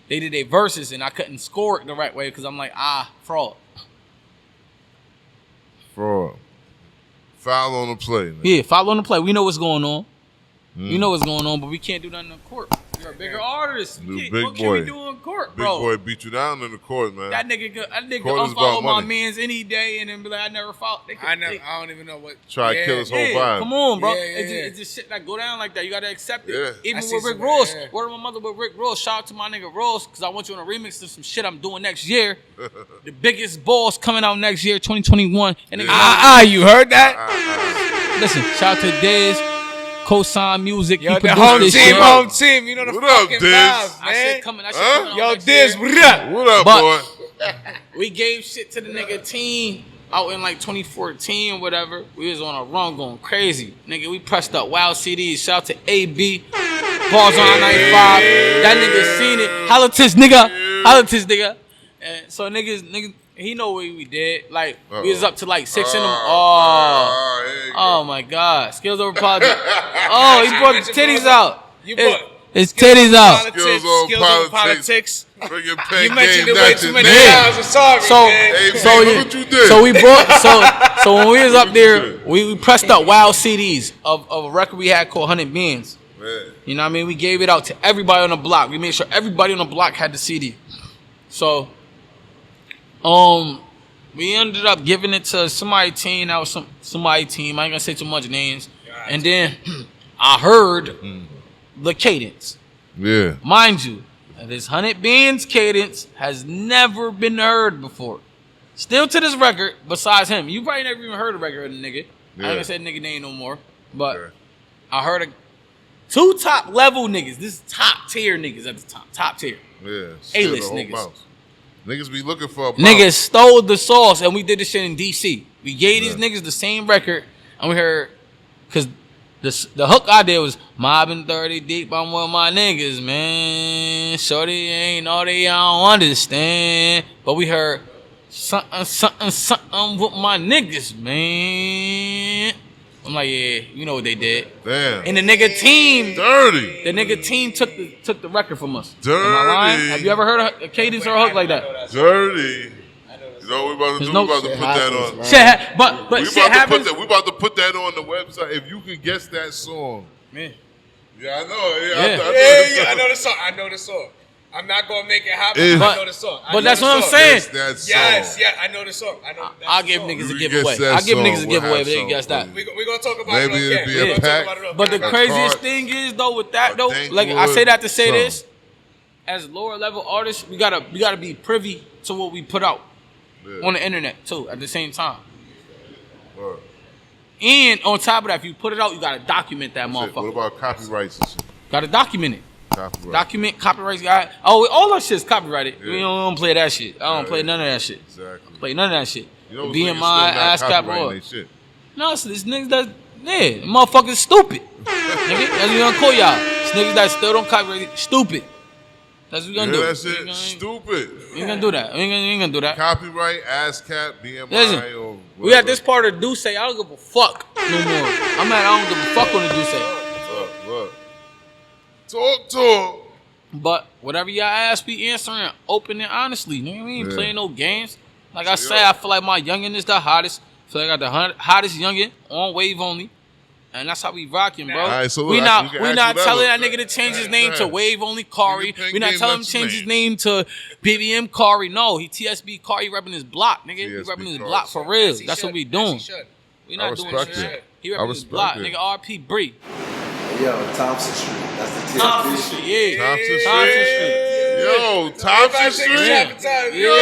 They did their verses, and I couldn't score it the right way because I'm like, fraud. Fraud. Foul on the play. Man. Yeah, follow on the play. We know what's going on. We know what's going on, but we can't do that in the court. You're a bigger artist. Big What can boy. we do in court, Big bro? boy beat you down in the court, man. That nigga Court is unfollow about my money. mans any day and then be like, I never fought. I don't even know what. Try to kill his whole Yeah, vibe. come on, bro. Yeah, It's just shit that go down like that. You gotta accept it. Yeah. Even I see with Rick some- Ross. yeah. Word of my mother with Rick Ross. Shout out to my nigga Ross, because I want you on a remix of some shit I'm doing next year. The biggest balls coming out next year, 2021. And You heard that? listen, shout out to Dez, Cosign Music. Yo, he the produced home this team, shit. home team. You know the What up, fucking Diz? vibes, That man. shit coming out Yo, next Diz, year. what up? What up, But- boy? We gave shit to the nigga team out in like 2014 or whatever. We was on a run going crazy. Nigga, we pressed up wild CDs. Shout out to AB. Bars on I-95. That nigga seen it. Holla tis nigga. Holla tis nigga. And so niggas, he know what we did. Like, we was up to like 6 in the Here you go. Oh my God. Skills over project. Oh, he brought the titties out. You brought- His titties out. Skills on politics. Bring your pen You mentioned game, it way not too your many name. times. I'm sorry, man. Hey, So look what you did. So we brought so when we was up there, we pressed up wild CDs of a record we had called 100 Bands. Man. You know what I mean? We gave it out to everybody on the block. We made sure everybody on the block had the CD. So, we ended up giving it to somebody team. That was somebody team. I ain't gonna say too much names. And then I heard the cadence. Yeah. Mind you, this 100 Bands cadence has never been heard before. Still to this record, besides him. You probably never even heard a record of the nigga. I ain't gonna say the nigga name no more. But I heard two top level niggas. This is top tier niggas at the top. Top tier. Yeah. A-list niggas. Niggas be looking for a bounce. Niggas stole the sauce and we did this shit in DC. We gave these niggas the same record and we heard, cause the hook I did was mobbing 30 deep. I'm with my niggas, man. Shorty ain't all they don't understand. But we heard something with my niggas, man. I'm like, yeah, you know what they did. Damn. And the nigga team, Dirty. the nigga team took the record from us. Dirty. Am I lying? Have you ever heard a cadence or a hook like that? Dirty. You know what we about to do? no We about to shit put that on. Shit, but We shit about to happens. put that. We about to put that on the website. If you could guess that song. Man. Yeah, I know. Yeah. I know the song. I know the song. I'm not gonna make it happen. I know the song. But that's what I'm saying. Yes, yeah, I know the song. I know. I'll give niggas a You giveaway. guess that I'll give song, niggas a we'll giveaway have if they something guess for that. you. We're gonna talk about Maybe it. it'll be a We're gonna pack. talk about it. But the A craziest card. thing is though with that though, Thank like you I say that to say song. this, as lower level artists, we gotta be privy to what we put out on the internet too at the same time. Word. And on top of that, if you put it out, you gotta document that Shit, motherfucker. what about copyrights and shit? Gotta document it. Copyright. Document, copyrights. All that shit's copyrighted. Yeah. We don't play that shit. I don't play none of that shit. Exactly. Play none of that shit. You know, BMI, niggas still not ASCAP, copyrighting or they shit. no, it's niggas that motherfuckers stupid. Nigga, that's what we gonna call y'all. It's niggas that still don't copyright. Stupid. That's what we gonna do. That shit stupid. We ain't gonna do that. We ain't gonna do that. Copyright, ASCAP, BMI, Listen, or we at this part of Duce. I don't give a fuck no more. I don't give a fuck on the Duce. Look. Talk. But whatever y'all ask, we answering open and honestly. Nigga, we ain't playing no games. Like I say, I feel like my youngin is the hottest. I feel like I got the hottest youngin on WaveOnly. And that's how we rocking, bro. All right, so look, we not you can telling that ask nigga to change his Go name to ahead. WaveOnly Kari. Nigga, We not game telling him left to change lane. his name to BBM Kari. No, he TSB Kari. He repping his block, nigga. He TSB repping his Kari. block for real. As he That's should. what we As doing. he should. We I not doing respect shit. it. He I repping his respect block, it. nigga. RP Bree. Yo, Thompson Street. That's the tip. Thompson Street, yeah. Thompson Thompson Street. Street. Yo, Thompson Street. Yeah. Yo,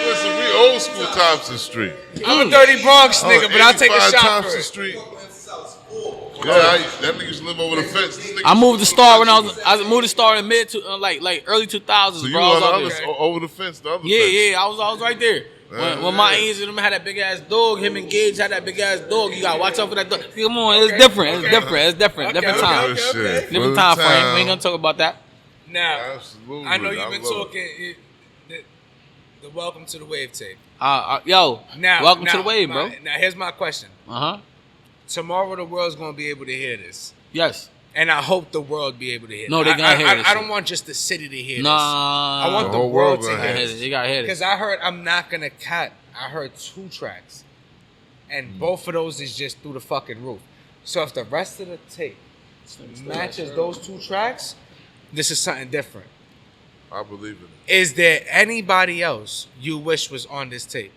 listen, we old school Thompson Street. I'm a dirty Bronx nigga, but I'll take a 85 shot Thompson for it. Street. Yeah, that nigga used to live over the fence. This nigga I moved to used Star when live I moved to Star in like early 2000s, So you bro. I was on out the there. other, over the fence, the other fence. Yeah, I was right there. When my yeah. aunts and them had that big ass dog, him and Gage had that big ass dog. You gotta watch out for that dog. Come on, it's different. It's different. Different time. Good shit. Different Good time frame. We ain't gonna talk about that. Now, Absolutely. I know you've been love it. talking the welcome to the wave tape. Yo, welcome to now, the wave, bro. Now, here's my question. Uh huh. Tomorrow, the world's gonna be able to hear this. Yes. And I hope the world be able to hear. No, this. they gonna hear this I shit. don't want just the city to hear Nah. this. I want The the whole world world to gonna hear hear this. You gotta hear this. Because I heard I'm not gonna cut. I heard 2 tracks, and both of those is just through the fucking roof. So if the rest of the tape matches those 2 tracks, this is something different. I believe in it. Is there anybody else you wish was on this tape?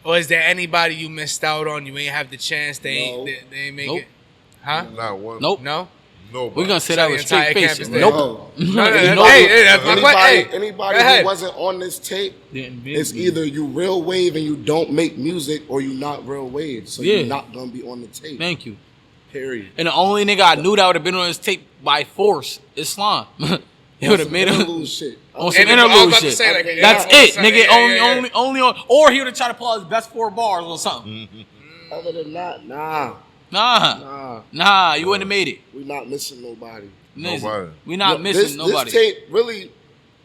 Or is there anybody you missed out on? You ain't have the chance. They ain't make Nope. it. Huh? Not one. Nope. No? Nobody. We're gonna say So that the with straight entire face. campus there. Nope. No. Hey, that's my question. Hey, Anybody go ahead. who wasn't on this tape, it's either you real wave and you don't make music, or you not real wave. So Yeah. you're not gonna be on the tape. Thank you. Period. And the only nigga I knew that would have been on his tape by force is Slime. It would have made him interlude shit. on some And I was interlude about to shit. say, like, That's yeah, it, nigga. yeah. Only on, or he would have tried to pull out his best 4 bars or something. Other than that, nah. You wouldn't have made it. We not missing nobody. Listen, Nobody. we not Yo, missing nobody. This tape really,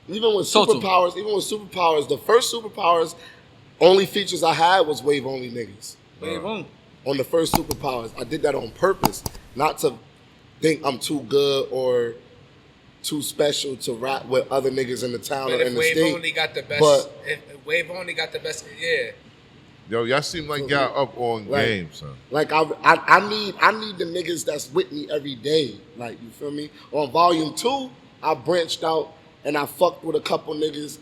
even with Total. superpowers, the first superpowers only features I had was wave only niggas. Wave on. on the first Superpowers. I did that on purpose, not to think I'm too good or too special to rap with other niggas in the town or in the state. Only got the best, but if Wave only got the best, yeah. Yo, y'all seem like y'all up on game, son. Like I need the niggas that's with me every day. Like, you feel me? On volume 2, I branched out and I fucked with a couple niggas,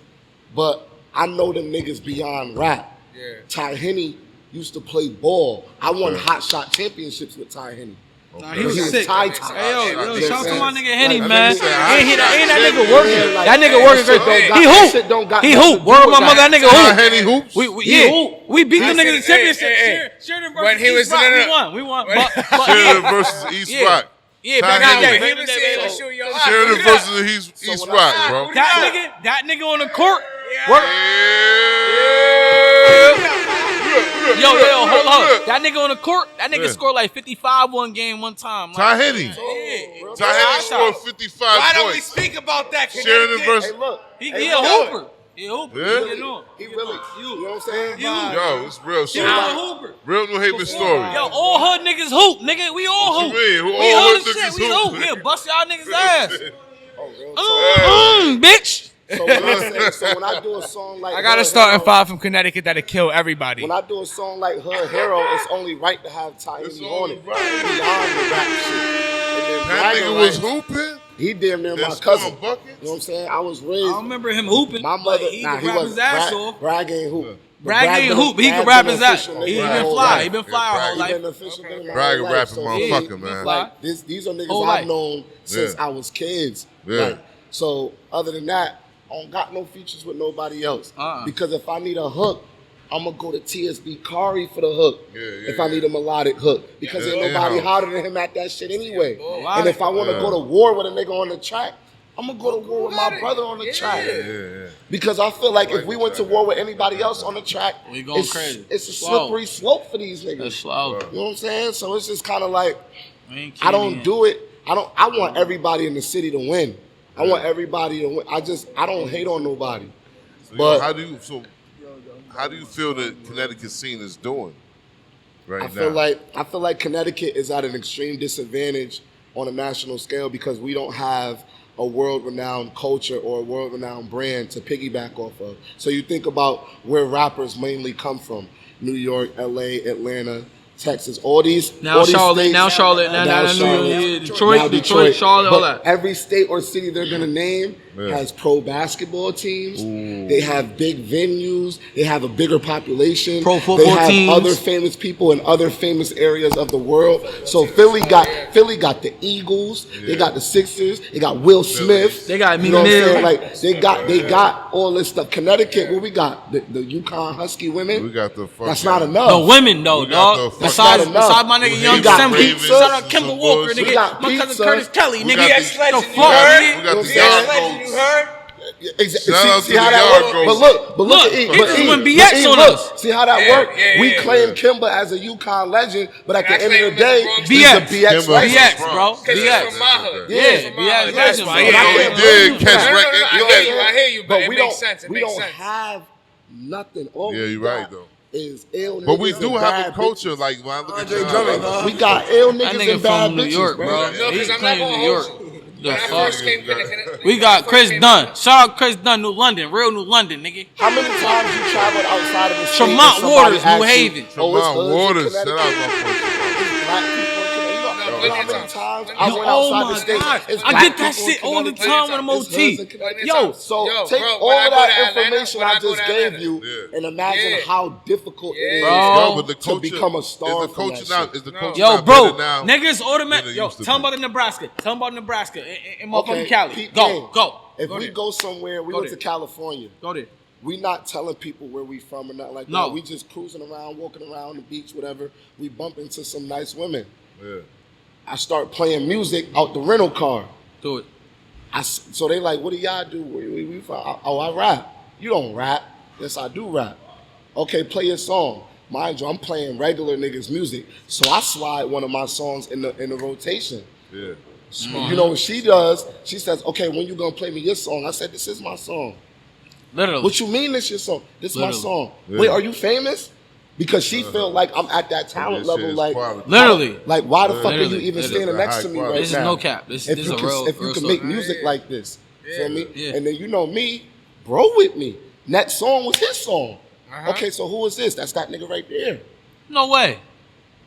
but I know them niggas beyond rap. Yeah. Ty Henny used to play ball. I won hot shot championships with Ty Henny. Nah, he was sick. Ty. Hey, yo, shout out to my nigga Henny, Like, man. I mean, Ain't that that shit nigga working? like, That nigga working great. He hoop. Word my mother, that nigga Ty hoop. Henny hoops? We beat them niggas in the championship. Hey. Sheridan When versus he was East Rock, in we won. Sheridan versus East Rock. Yeah, Ty back in the Henny. day. He was saying to shoot your eye. Sheridan versus East Rock, bro. That nigga on the court. Yo, hold up. That nigga on the court, that nigga scored like 55 one game one time. Ty Henny. Ty Henny scored 55 Why don't we points. speak about that? Sheridan versus... He a hooper. He a hooper. Yeah? He really, you know what I'm saying? Yo, it's real. So, He a hooper. real New Haven story. Yo, all hood niggas hoop, nigga. We all What hoop. you mean? Who We all hood hood as shit. niggas We hoop? hoop. Yeah, bust y'all niggas ass. Oh, Bitch. so when I do a song like I got a Hood starting Hero, 5 from Connecticut that'll kill everybody. when I do a song like Hood Hero, it's only right to have Ty It's Henny on only it. right. Beyond the rap shit. And then That bragging nigga was rights, hooping? he damn near my That's cousin. throwing buckets? You know what I'm saying? I was raised. I don't remember him hooping. My mother, but he nah, could he rap was his ass off. Bragg ain't hoop. Bragg ain't hoop. He Bragg can rap been his ass. official He nigga my been whole fly. life. He been fly our whole He life. been official nigga my Bragg whole life. rapping So, motherfucker, man. Like, these are niggas Whole I've life. known since Yeah. I was kids. Yeah. Like, so other than that, I don't got no features with nobody else. Because if I need a hook, I'm gonna go to TSB Kari for the hook. If I need a melodic hook, because ain't nobody hotter than him at that shit anyway. And if I want to go to war with a nigga on the track, I'm gonna go to war with my brother on the track. Because I feel like if we went to war with anybody else on the track, We going it's, crazy. it's a slippery slope for these niggas. That's slow. You know what I'm saying? So it's just kind of like We ain't I don't kidding. do it. I want everybody in the city to win. I want everybody to win. I don't hate on nobody. So, But- how do you feel the Connecticut scene is doing right I now? feel like Connecticut is at an extreme disadvantage on a national scale because we don't have a world-renowned culture or a world-renowned brand to piggyback off of. So you think about where rappers mainly come from: New York, LA, Atlanta, Texas, all these Now Charlotte, states, now Charlotte, now New Charlotte, York, yeah, now Detroit, Charlotte, all But that. every state or city they're gonna name has pro basketball teams. They have big venues. They have a bigger population. Pro football They have teams. other famous people in other famous areas of the world. So Philly got the Eagles. They got the Sixers. They got Will Smith. They got you know what I'm Mill. saying? Like they got all this stuff. Connecticut, what we got? The Yukon Husky women. We got the fucking... That's not enough. No women though, We got the dog. fucking- Besides That's not enough. my nigga We Young got December, Ravens, shout out some Kimber Walker, bullshit. nigga. We got My cousin pizza. Curtis Kelly, We nigga. got That's the- legend. We You heard? We got the You yard legend, goats. you heard? Exactly. Shout out to See the how that yard work? goats. But look at E. Look, But niggas E, went but BX E, on look. us. See how that Yeah, work? yeah, We yeah. claim Kimber as a Yukon legend, but at I the end claim of him the day, as a Bronx he's a legend. BX Kimber. legend. BX, bro. Because he's BX. from my hood. Yeah, He's from my BX hood. That's legend, why. bro. Yeah, No, yeah, he yeah. did catch No, record. I hear you, but it we makes don't, sense. It we makes don't sense. have nothing. All Yeah, we you're right, got though. Is ill But we niggas do and have a bad culture, bitches. like, when I look at Andre y'all, Drummond, like, dog. We got ill That niggas nigga and bad from New bitches, York, bro. No, He because I'm not claimed going New to York. hold you. The When I fuck? first came to We got Chris Dunn. Shout out Chris Dunn, New London, real New London, nigga. How many times you traveled outside of the state? Tremont and somebody Waters, New asked you, Haven. "Oh, it's Tremont hoods in Waters, shout out Connecticut." my It's black people in Connecticut. You know how many times I Yo, went oh outside my the state? God. It's I black get that people in shit all the Connecticut. time when I'm It's OT. hoods in Connecticut. Yo, So Yo, take bro, all when I of go that to Atlanta, information when I I go just to gave Atlanta. you Yeah. and imagine Yeah. how difficult it is Bro. Yo, but the to culture, become a star is the from culture that now, shit. is the culture Yo, not bro, better now niggas than automatic. it Yo, used to tell them be? about Nebraska. Tell them about Nebraska in motherfucking Okay, Cali. peep Go, game. go. If Go we there. go somewhere, we Go went there. to California. Go there. We not telling people where we from or nothing like No. that. We just cruising around, walking around the beach, whatever. We bump into some nice women. Yeah. I start playing music out the rental car. Do it. So they like, what do y'all do? We from? Oh, I rap. You don't rap. Yes, I do rap. Okay, play your song. Mind you, I'm playing regular niggas' music. So I slide one of my songs in the rotation. Yeah. You know what she does? She says, okay, when you gonna play me your song? I said, this is my song. Literally. What you mean this your song? This is my Literally. song. Yeah. Wait, are you famous? Because she feel like I'm at that talent level, like literally. Like why the fuck are you even standing next to me right now? This is no cap. This is a real. If you can make music like this, feel me? Yeah. And then you know me, bro, with me. That song was his song. Okay, so who is this? That's that nigga right there. No way.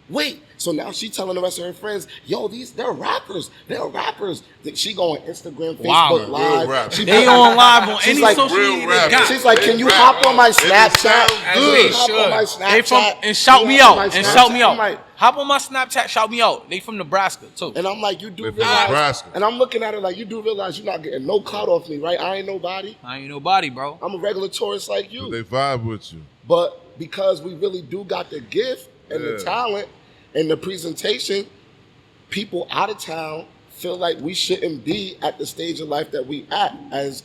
Wait, so now she telling the rest of her friends, yo, they're rappers. They're rappers. She go on Instagram, Facebook Live. They on live on any like, social media. She's like, can you hop on my Snapchat? Good. Hop on my Snapchat. And shout me out. And shout me out. Hop on my Snapchat, shout me out. They from Nebraska, too. And I'm like, you do realize. And I'm looking at her like, you do realize you're not getting no clout off me, right? I ain't nobody. I ain't nobody, bro. I'm a regular tourist like you. But they vibe with you. But because we really do got the gift and the talent and the presentation, people out of town feel like we shouldn't be at the stage of life that we at as,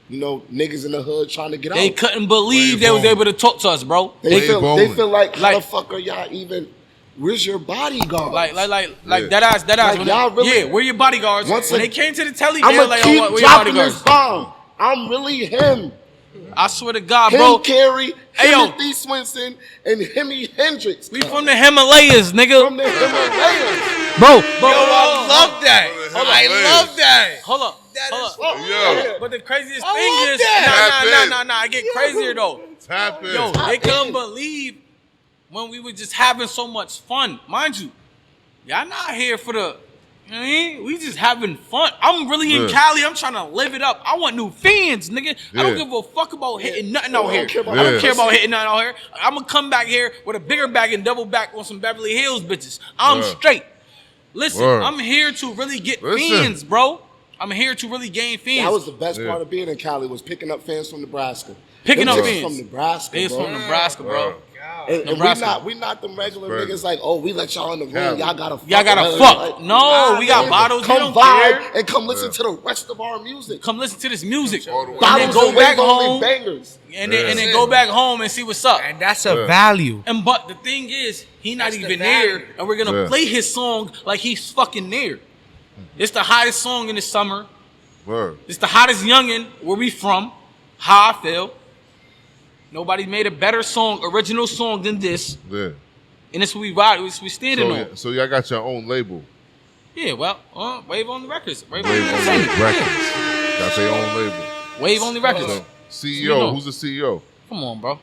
you know, niggas in the hood trying to get out. They couldn't believe they was able to talk to us, bro. They feel like, how the fuck are y'all even... Where's your bodyguard? Like that ass. Like y'all really, where your bodyguards? When they came to the telly, I'm they were like, keep where your dropping bodyguards? this bomb. I'm really him. I swear to God, bro. Carey, Timothy Swinson, and Hemi Hendrix. We from the Himalayas, nigga. From the Himalayas. Bro, I love that. I love that. Hold up. Yo. But the craziest thing is, nah. I get crazier though. Yo, they couldn't believe when we were just having so much fun. Mind you, y'all not here for the, you know what I mean? We just having fun. I'm really in Cali. I'm trying to live it up. I want new fans, nigga. I don't give a fuck about hitting nothing out here. I don't care about hitting nothing out here. I'm going to come back here with a bigger bag and double back on some Beverly Hills bitches. I'm straight. Listen, I'm here to really get fans, bro. I'm here to really gain fans. That was the best part of being in Cali, was picking up fans from Nebraska. Picking up fans from Nebraska, Fans from Nebraska, bro. And we not them regular niggas like, oh, we let y'all in the room. Y'all gotta fuck. Like, no, we got bottles. Come vibe and come listen to the rest of our music. Come listen to this music. And then go back home. Bangers. And then go back home and see what's up. And that's a value. And but the thing is, he not even there, and we're gonna play his song like he's fucking there. It's the hottest song in the summer. It's the hottest youngin' where we from. How I feel. Nobody made a better song, original song than this. Yeah. And it's what we ride, we standing on. So y'all got your own label. Yeah, well, WaveOnly Records. WaveOnly Records. Got their own label. WaveOnly Records. So, CEO, who's the CEO? Come on, bro.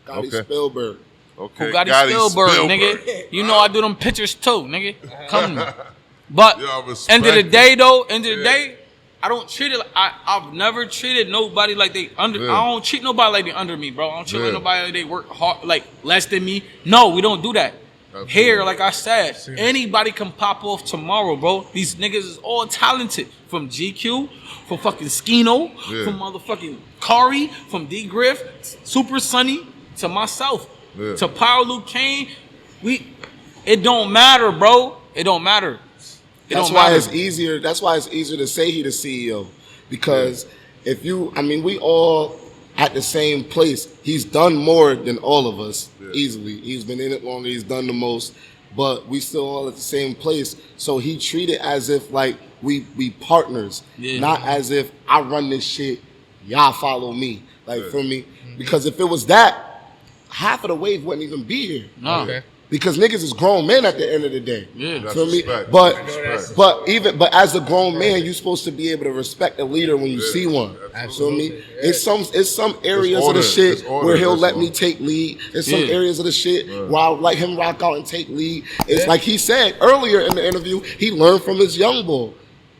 Gotti Spielberg. Okay. Gotti Spielberg, nigga. You know I do them pictures too, nigga. Come to me. But end of the day, I don't treat it. I've never treated nobody like they under. I don't treat nobody like they under me, bro. I don't treat nobody like they work hard, like less than me. No, we don't do that. Absolutely. Here, like I said, anybody can pop off tomorrow, bro. These niggas is all talented. From GQ, from fucking Skino, from motherfucking Kari, from D Griff, Super Sunny, to myself, to Power Luke Kane. It don't matter, bro. It don't matter. That's why it's easier. That's why it's easier to say he the CEO, because we all at the same place. He's done more than all of us easily. He's been in it longer. He's done the most, but we still all at the same place. So he treated as if like we partners, not as if I run this shit, y'all follow me. Like for me, because if it was that, half of the wave wouldn't even be here. No. Okay. Because niggas is grown men at the end of the day. Yeah. Feel me? But as a grown man, you're supposed to be able to respect a leader when you see one. Feel me? It's some areas of the shit where he'll let me take lead. There's some areas of the shit where I'll let him rock out and take lead. It's like he said earlier in the interview, he learned from his young boy.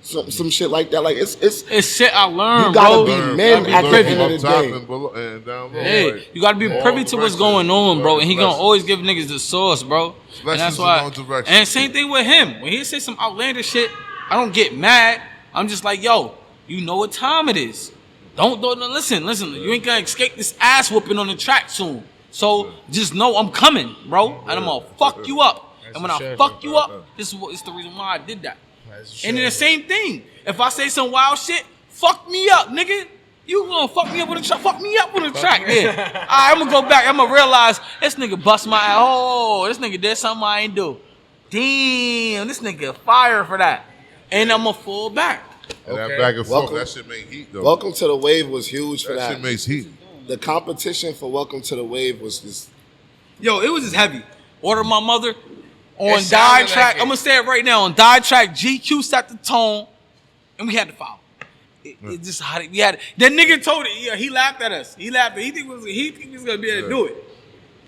Some shit like that. Like it's shit I learned, you gotta bro. be men at the end of the day. Hey, you gotta be privy to what's going on, bro. And he gonna always give niggas the sauce, bro. And that's why. And same thing with him. When he say some outlandish shit, I don't get mad. I'm just like, yo, you know what time it is. Don't listen. You ain't gonna escape this ass whooping on the track soon. So just know I'm coming, bro. And I'm gonna fuck you up. And when I fuck you up, it's the reason why I did that. And then the same thing. If I say some wild shit, fuck me up, nigga. You gonna fuck me up with a track? Fuck me up with a track. Yeah. Alright, I'm gonna go back. I'm gonna realize this nigga bust my ass. Oh, this nigga did something I ain't do. Damn, this nigga fire for that. And I'm gonna fall back. And that back and forth, that shit make heat though. Welcome to the Wave was huge for that. That shit makes heat. The competition for Welcome to the Wave was just Yo, it was just heavy. Order My Mother on It die sounded track. like it. I'm gonna say it right now. On die track, GQ set the tone, and we had to follow. It just how we had. That nigga told it. Yeah, he laughed at us. He laughed. He think he was gonna be able to do it.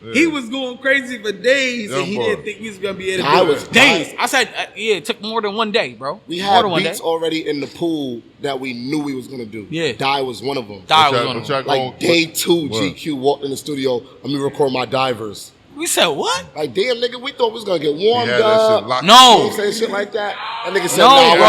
Yeah. He was going crazy for days, and he boy. didn't think we was gonna be able to I do was it. Days. dying. I said, yeah, it took more than one day, bro. We more had than one beats day. already in the pool that we knew we was gonna do. Yeah. Die was one of them. Die was What one y'all- of them. what y'all Like going- day 2, what? GQ walked in the studio. Let me record my divers. We said what? Like, damn, nigga, we thought we was gonna get warmed He had that up. shit locked. You know No. what I'm saying? Shit like that. That nigga said, No, nah, bro.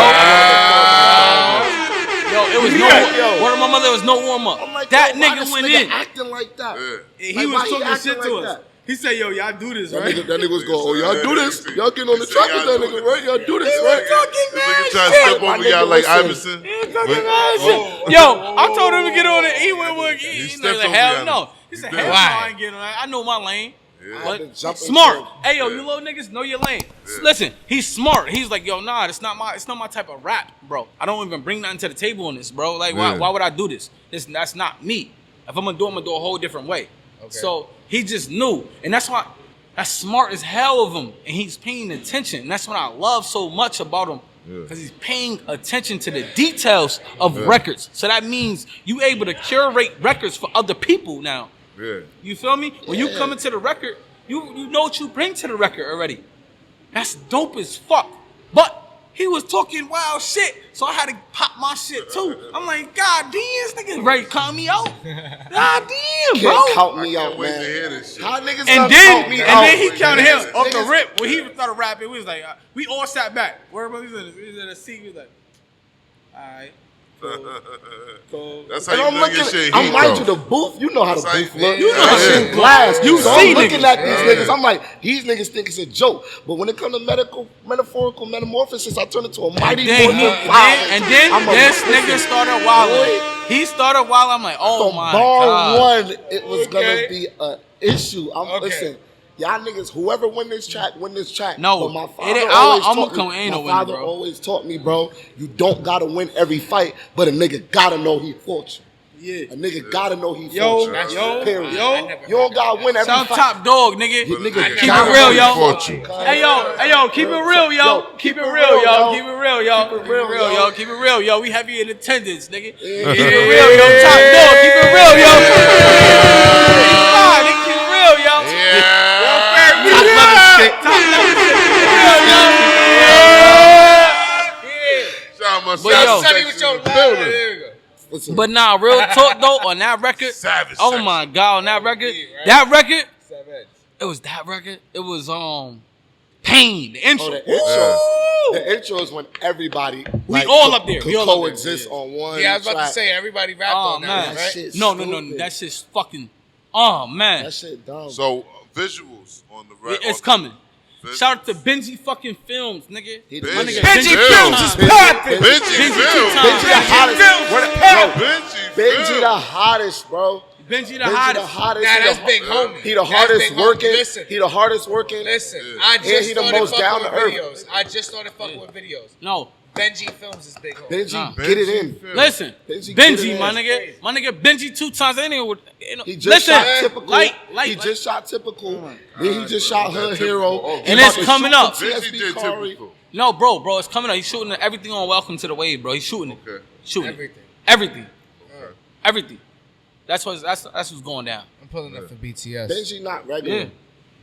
Yo, it was no. Yo. Word of my mother, it was no warm up. I'm like, That yo, why nigga this went nigga in. acting like that. Yeah. He Like, was why he talking acting shit to like us. that? He said, "Yo, y'all do this, That right?" nigga was going, oh, y'all do this? Yeah. Y'all getting on the He track said, with that y'all nigga, do right? Y'all do this, He was right? talking This mad nigga trying to shit. step My over y'all nigga, like listen. Iverson. He was talking mad shit. Yo, I told him to get on it. He went. He stepped like, over hell y'all. no. He said, He hell did. no, I ain't getting on that. I know my lane. I've But been jumping smart. to- Hey yo, you little niggas know your lane. Listen, he's smart. He's like, yo, nah, it's not my type of rap, bro. I don't even bring nothing to the table on this, bro. Like, Yeah. why would I do this? That's not me. If I'm gonna do a whole different way. So he just knew, and that's why that's smart as hell of him, and he's paying attention. And that's what I love so much about him, because he's paying attention to the details of records. So that means you able to curate records for other people now. Yeah. You feel me? When you come into the record, you know what you bring to the record already. That's dope as fuck. But he was talking wild shit, so I had to pop my shit too. I'm like, God damn, this nigga ready to count me out. God damn, bro. Can't count me out, wait to man. hear this shit. How niggas And gonna then, count me and out? then he counted him off the Niggas- rip. When he started rapping, we was like, we all sat back. Where was he in the seat? We was like, all right. Cool. That's how And you I'm bring your looking, shit I'm heat, mind you, though. the booth, you know how the That's how booth you- look. you know how That shit shit glass. You so see I'm looking niggas. at these Yeah. niggas, I'm like, these niggas think it's a joke. But when it comes to metaphorical metamorphosis, I turn into a mighty Then morphin he, violence. and then I'm a- this nigga listen, started wilding. boy, He started wild. I'm like, oh from my bar god. one, it was gonna be an issue. Listen, y'all niggas, whoever win this track. No, but my it father ain't- always I'ma taught come- me. ain't My no winner, father bro. always taught me, bro. You don't gotta win every fight, but a nigga gotta know he fought you. Yeah. A nigga gotta know he Yo, fought you. yo, Period. yo. You don't gotta win every Shout fight. top dog, nigga. You nigga Keep gotta it real, know yo. he fought you. Hey yo, keep it real, yo. Keep it real, yo. Keep it real, yo. Keep it real, yo. Keep it real, yo. We heavy in attendance, nigga. Keep it real, yo. Top dog, keep it real, yo. Nah, nigga, keep it real, yo. Top level shit. Top level shit. Keep it real, yo. Shout out my But yo, Sonny with your building. There we go. Listen, But nah, real talk though, on that record. Savage Oh section. my god, on that record. right? That record. Savage. It was that record. It was Pain. The intro. the intro. Woo! The intro is when everybody all up there. could We all up there. coexist on one. Yeah, I was about track. to say everybody rapped Oh on that, man, one, that right? shit no. stupid. That shit's fucking. Oh man, That shit dumb. So visuals on the record. it's coming. Visuals. Shout out to Benji fucking Films, nigga. He- My Benji nigga Films is popping. Benji Benji Films. 2 times. Benji the hottest. Benji Benji Films. the hottest, bro. Benji the Benji the hottest. hottest. Nah, He that's the- big homie. He the That's hardest big homie. working. Listen, He the hardest working. listen. Yeah. I And just he the started most fucking down with to earth. videos. I just started fucking with videos. No, Benji Films is big homie. Benji, Nah. get it in. Films. listen, Benji, get Benji, it my in. nigga, Benji 2 times. He just Listen, shot Typical. light. He just shot Typical. Then he just shot Hood Hero. Oh, And He it's about to coming shoot up. the Benji TSB did Kari. typical. No, bro, it's coming up. He's shooting everything on Welcome to the Wave, bro. He's shooting it. Okay. Shooting Everything. it. Everything. That's what's going down. I'm pulling up for BTS. Benji not regular. Yeah.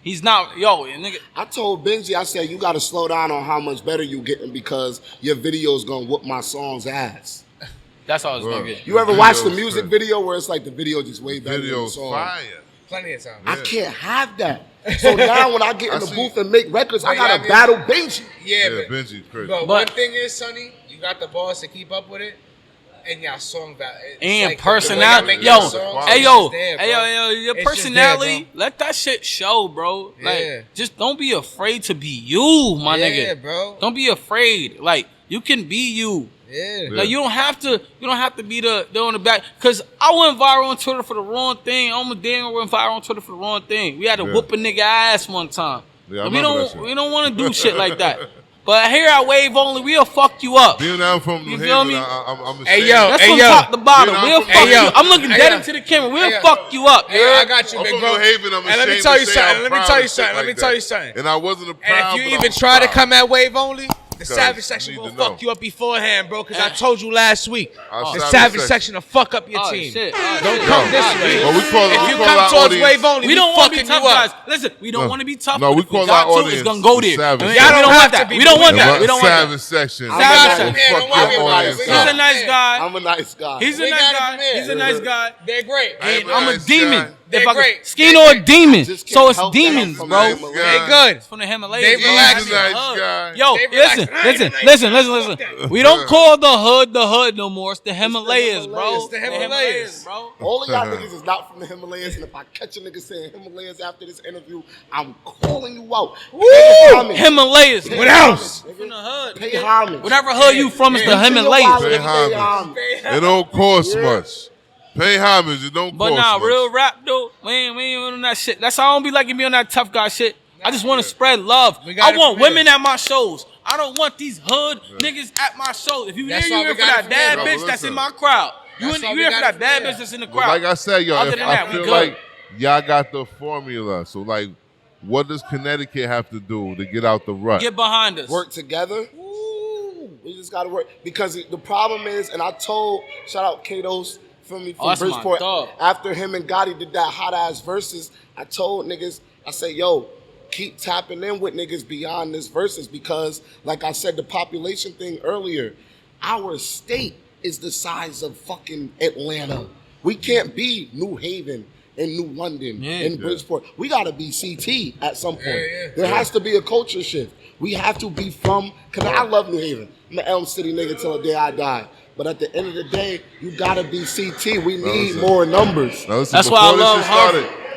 He's not, yo, nigga. I told Benji, I said, you got to slow down on how much better you getting because your video's going to whoop my song's ass. That's all it's gonna Bro. get. You ever watch the Video's music good. video where it's like the video just way better than the Video's song? fire. Plenty of time. I can't have that. So now when I get in the see. booth and make records, I But got yeah, to I mean- battle Benji. Yeah, Yeah, but, Benji's crazy. but But- one thing is, Sonny, you got the balls to keep up with it, and y'all song value. And personality, yo, hey yo, your It's just personality, there, let that shit show, bro. Like, Yeah. just don't be afraid to be you, my Yeah, nigga. bro. Don't be afraid. Like, you can be you. Yeah. Like, you don't have to be the on the back. Cause I went viral on Twitter for the wrong thing. I almost damn went viral on Twitter for the wrong thing. We had to Yeah. whoop a nigga ass one time. Yeah, I But we remember that don't shit. we don't want to do shit like that. But here at Wave Only, we'll fuck you up. Being I'm from New You feel Haven, me? I'm Hey, ashamed. yo, That's hey, from yo. top to bottom. Being We'll I'm fuck from- you. I'm looking Hey, dead yo. into the camera. We'll Hey, yo. fuck you up. Hey, I got you, I'm big from bro. New Haven. I'm And let me ashamed tell to you say something. I'm Let me proud tell you of shit something. Let me like tell that. you something. And I wasn't a And proud. if you but even I'm try to proud. come at Wave Only, the Cause Savage you section need will to fuck know. you up beforehand, bro. Because I told you last week, Our the Savage Savage section. section will fuck up your Oh, team. shit. Don't shit. come this Oh, way. shit. But we call If we you call come our towards audience. Wave Only, We don't want to be fucking tough you guys. up. Listen, we don't No. want to be tough. No, we If call got our to, audience it's gonna go the there. Savage. I mean, Y'all we don't don't have want to that. be, We don't but want we that. got We don't want that. Savage section. Savage We'll section. fuck Man, your we audience got He's a up. nice guy. I'm a nice guy. He's a We nice got guy. him here. He's a nice guy. They're great. And a I'm a nice demon. guy. They're If I could great. Skino a demon. Just So can't it's help that I'm demons, from bro. the Nice Himalayas. guy. They're good. From the Himalayas. They bro. relax. He's a nice guy. Yo, They relax. listen. We don't call the hood no more. It's the Himalayas, bro. Himalayas. It's the Himalayas. bro. All of y'all niggas is not from the Himalayas, and if I catch a nigga saying Himalayas after this interview, I'm calling you out. Pay homage. Himalayas. What else? From the hood. Pay homage. Whatever hood you from is the Pay Himalayas. Pay homage. It don't cost much. Pay homage. It don't But cost nah, much. real rap though, we ain't on that shit. That's how I don't be liking me on that tough guy shit. I just want to spread love. We got I it want from here. women at my shows. I don't want these hood niggas at my shows. If you That's here, why you we here for got it that from bad here, bro. bitch that's Listen. in my crowd. You That's why we here for got that it from bad here. bitch that's in the But crowd. like I said, y'all, Other if than I that, we feel good. like y'all got the formula. So like, what does Connecticut have to do to get out the rut? Get behind us. Work together. We just gotta work because the problem is, and I told shout out Katos from that's my Bridgeport dog. after him and Gotti did that hot ass verses. I told niggas, I said, yo, keep tapping in with niggas beyond this verses because, like I said, the population thing earlier, our state is the size of fucking Atlanta. We can't be New Haven and New London and Bridgeport. We gotta be CT at some point. There has to be a culture shift. We have to be from, because I love New Haven. I'm an Elm City nigga till the day I die. But at the end of the day, you gotta be CT. We need more numbers. Now, listen, That's why I before this love shit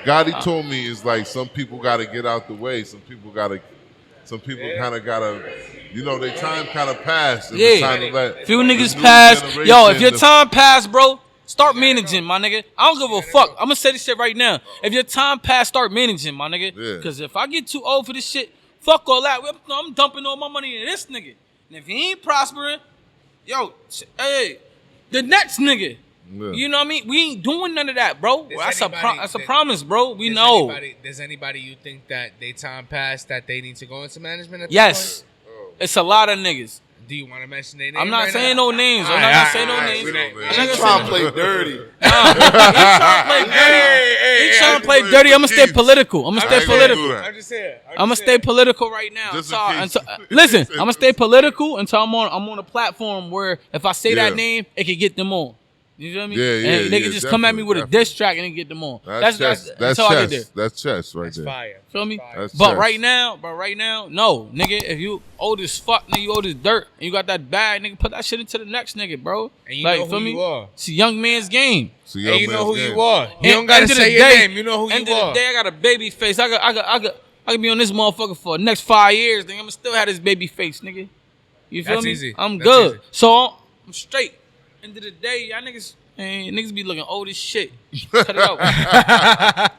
started, Gotti told me it's like some people gotta get out the way. Some people kind of gotta, you know, their time kind of passed. And it's time to let Few the niggas new pass. Yo, generation if your to- time passed, bro, start managing, my nigga. I don't give a fuck. I'm gonna say this shit right now. If your time passed, start managing, my nigga. Yeah. Because if I get too old for this shit, fuck all that. I'm dumping all my money into this nigga. And if he ain't prospering, yo, hey, the next nigga. Yeah. You know what I mean? We ain't doing none of that, bro. Does That's anybody- a promise, bro. We know. Does anybody you think that they time passed that they need to go into management at this Yes. point? It's a lot of niggas. Do you want to mention their name? I'm not right saying now? no names. I'm not Alright, gonna say no alright, names. alright. I'm not He gonna trying say to play dirty. He trying to play dirty. He trying to play dirty. I'm gonna stay political. I'm gonna stay ain't gonna do political. that. I'm just here. I'm gonna stay political right now. Just in Until- case. listen, I'm gonna stay political until I'm on a platform where if I say Yeah. that name, it can get them on. You feel me? Yeah, and they can just come at me with a definitely. diss track and then get them on. That's That's chess. until I get there. That's chess right That's there. fire. Feel me? That's But chess. right now, no, nigga. If you old as fuck, nigga, you old as dirt, and you got that bag, nigga, put that shit into the next nigga, bro. And you know who feel me? you are. It's a young man's game. So And you know who man's you game. are. You don't gotta End of the say your day- name. You know who end you of are. the day, I got a baby face. I could be on this motherfucker for the next 5 years. Nigga, I'ma still have this baby face, nigga. You feel That's me? easy. I'm That's good. easy. So I'm straight. End of the day, y'all niggas, man, niggas be looking old as shit. Cut it out.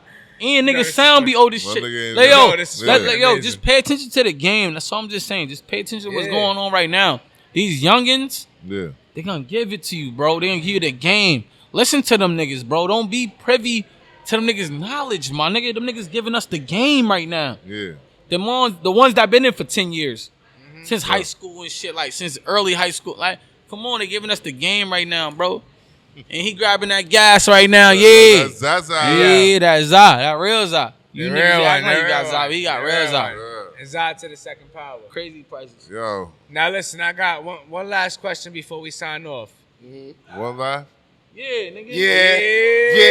And niggas sound be old as My shit. nigga ain't Like, no- yo, this is let- fucking yo, amazing. just pay attention to the game. That's all I'm just saying. Just pay attention to what's Yeah. going on right now. These youngins, Yeah. they gonna give it to you, bro. They gonna give you the game. Listen to them niggas, bro. Don't be privy to them niggas' knowledge, my nigga. Them niggas giving us the game right now. Yeah. The ones that been in for 10 years. Since high school and shit, like since early high school. Like, come on, they giving us the game right now, bro. And he grabbing that gas right now, yeah. That's Zaza. Yeah, that Za, that real Za. You The niggas real act one, like the you got real Za, one. but he got The real real Za. one. And Zod to the second power. Crazy prices. Yo. Now listen, I got one last question before we sign off. One life. Yeah, nigga.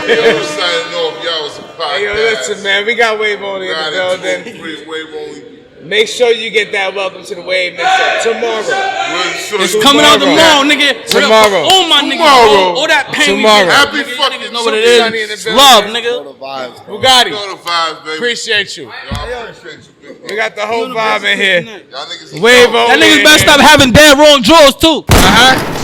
Yo, we're signing off. YaooItzAPodcast. Hey, yo, listen, man, we got WaveOnly in the building. WaveOnly. Make sure you get that welcome to the Wave mix up tomorrow. It's coming out tomorrow, nigga. Tomorrow. Oh my nigga. Tomorrow. All that pain. Tomorrow. Happy Niggas fucking know what it Super Sunday in is. the It's love, building. nigga. All the vibes, bro. Bugatti. Go to vibes, baby. Appreciate you. Yo, I appreciate you, big bro. We got the whole vibe in here. Y'all niggas is Wave dope. on. That niggas better stop having dead wrong drawers too. Uh-huh.